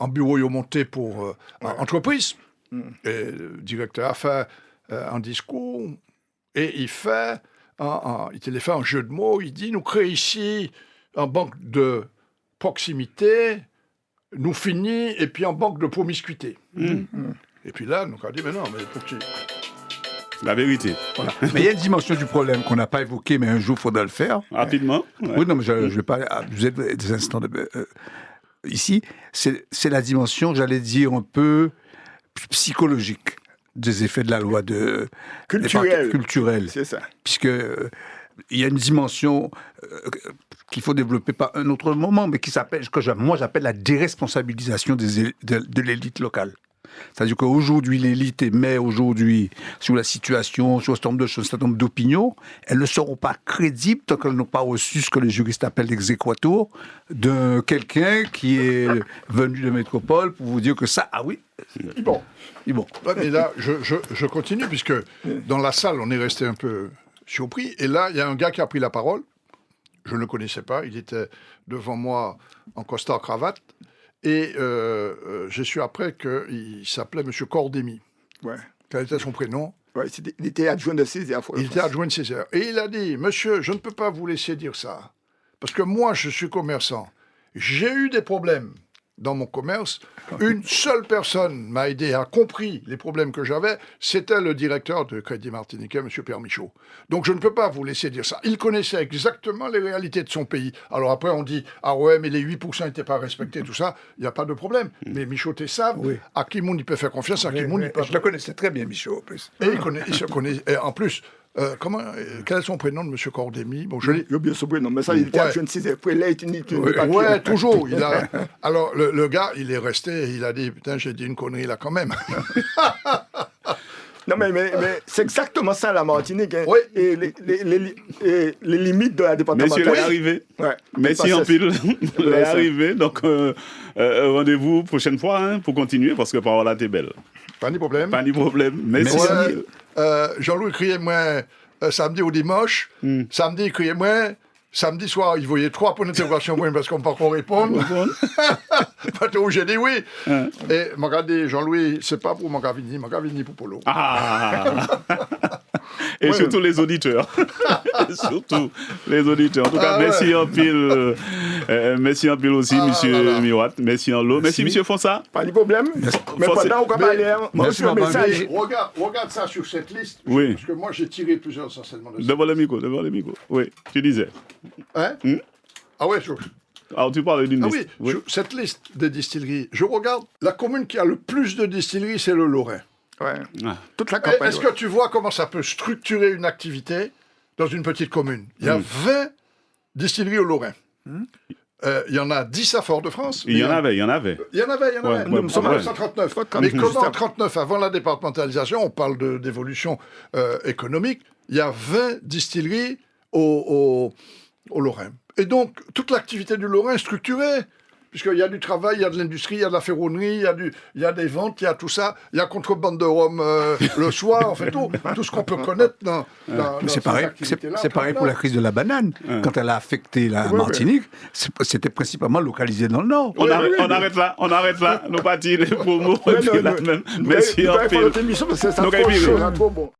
bureau, ils ont monté pour entreprise. Et le directeur a fait un discours et il fait un jeu de mots. Il dit, nous créons ici une banque de proximité, nous finissons, et puis une banque de promiscuité. Et puis là, nous avons dit, mais non, mais pour qui? La vérité. Voilà. Mais il y a une dimension du problème qu'on n'a pas évoquée, mais un jour, il faudra le faire. Rapidement. Ouais. Oui, non, mais je ne vais pas abuser des instants ici. C'est la dimension, j'allais dire, un peu psychologique des effets de la loi culturelle. C'est ça. Puisque il y a une dimension qu'il faut développer par un autre moment, mais qui s'appelle, moi j'appelle la déresponsabilisation de l'élite locale. C'est-à-dire qu'aujourd'hui, l'élite émet sur la situation, sur un certain nombre de choses, un certain nombre d'opinions, elles ne seront pas crédibles tant qu'elles n'ont pas reçu ce que les juristes appellent l'exéquatur de quelqu'un qui est venu de métropole pour vous dire que ça, ah oui, bon. Ouais, mais là, je continue, puisque dans la salle, on est resté un peu surpris, et là, il y a un gars qui a pris la parole, je ne le connaissais pas, il était devant moi en costard-cravate, et j'ai su après qu'il s'appelait M. Cordémy. Ouais. Quel était son prénom? Ouais, il était adjoint de Césaire. Il était adjoint de Césaire. Et il a dit, monsieur, je ne peux pas vous laisser dire ça. Parce que moi, je suis commerçant. J'ai eu des problèmes dans mon commerce. Une seule personne m'a aidé, a compris les problèmes que j'avais. C'était le directeur de Crédit Martiniquais, M. Pierre Michaud. Donc je ne peux pas vous laisser dire ça. Il connaissait exactement les réalités de son pays. Alors après, on dit, ah ouais, mais les 8% n'étaient pas respectés, tout ça. Il n'y a pas de problème. Mais Michaud, tu sais, à qui monde il peut faire confiance, à qui monde il peut... Je le connaissais très bien, Michaud, en plus. Et il se connaît. Et en plus... quel est son prénom de M. Cordémy? Bon, je l'ai oublié son prénom, mais ça, il était adjoint de Césaire. Ouais, toujours. Alors, le gars, il est resté, il a dit, putain, j'ai dit une connerie là quand même. Non, mais c'est exactement ça, la Martinique. Hein. Oui. Et les limites de la départementale. Messieurs, l'arrivée. Ouais. Merci en pile. L'arrivée. Donc, rendez-vous prochaine fois pour continuer, parce que par là, t'es belle. Pas de problème. Pas de problème. Merci. Jean-Louis, criez-moi samedi ou dimanche. Samedi, criez-moi. Samedi soir, il voyait 3 points d'interrogation parce qu'on ne peut pas répondre. Parce que j'ai dit oui. Et m'a dit, Jean-Louis, c'est pas pour Magavini pour Polo. Et surtout les auditeurs. Surtout les auditeurs. En tout cas, merci en pile. Merci en pile aussi, monsieur Miwat. Merci en lot. Merci, monsieur Fonsa. Pas de problème. Mais pendant qu'on va aller, monsieur, message. Regarde ça sur cette liste. Oui. Parce que moi, j'ai tiré plusieurs enseignements. Devant le micro. Oui, tu disais. Hein? Ah ouais, alors tu parles d'une liste. Oui, cette liste des distilleries, je regarde, la commune qui a le plus de distilleries, c'est le Lorrain. Ouais. Toute la campagne. Est-ce que tu vois comment ça peut structurer une activité dans une petite commune? Il y a 20 distilleries au Lorrain. Il y en a 10 à Fort-de-France. Il y en avait. Ouais, nous sommes en 1939. Mais comme en 1939, avant la départementalisation, on parle d'évolution économique, il y a 20 distilleries au Lorrain. Et donc, toute l'activité du Lorrain est structurée, puisqu'il y a du travail, il y a de l'industrie, il y a de la ferronnerie, il y a des ventes, il y a tout ça, il y a contrebande de rhum le soir, en fait, tout ce qu'on peut connaître dans c'est pareil pour la crise de la banane. Quand elle a affecté la Martinique, c'était principalement localisé dans le Nord. On arrête là, nous partis les promos. Merci en pile. C'est trop bon.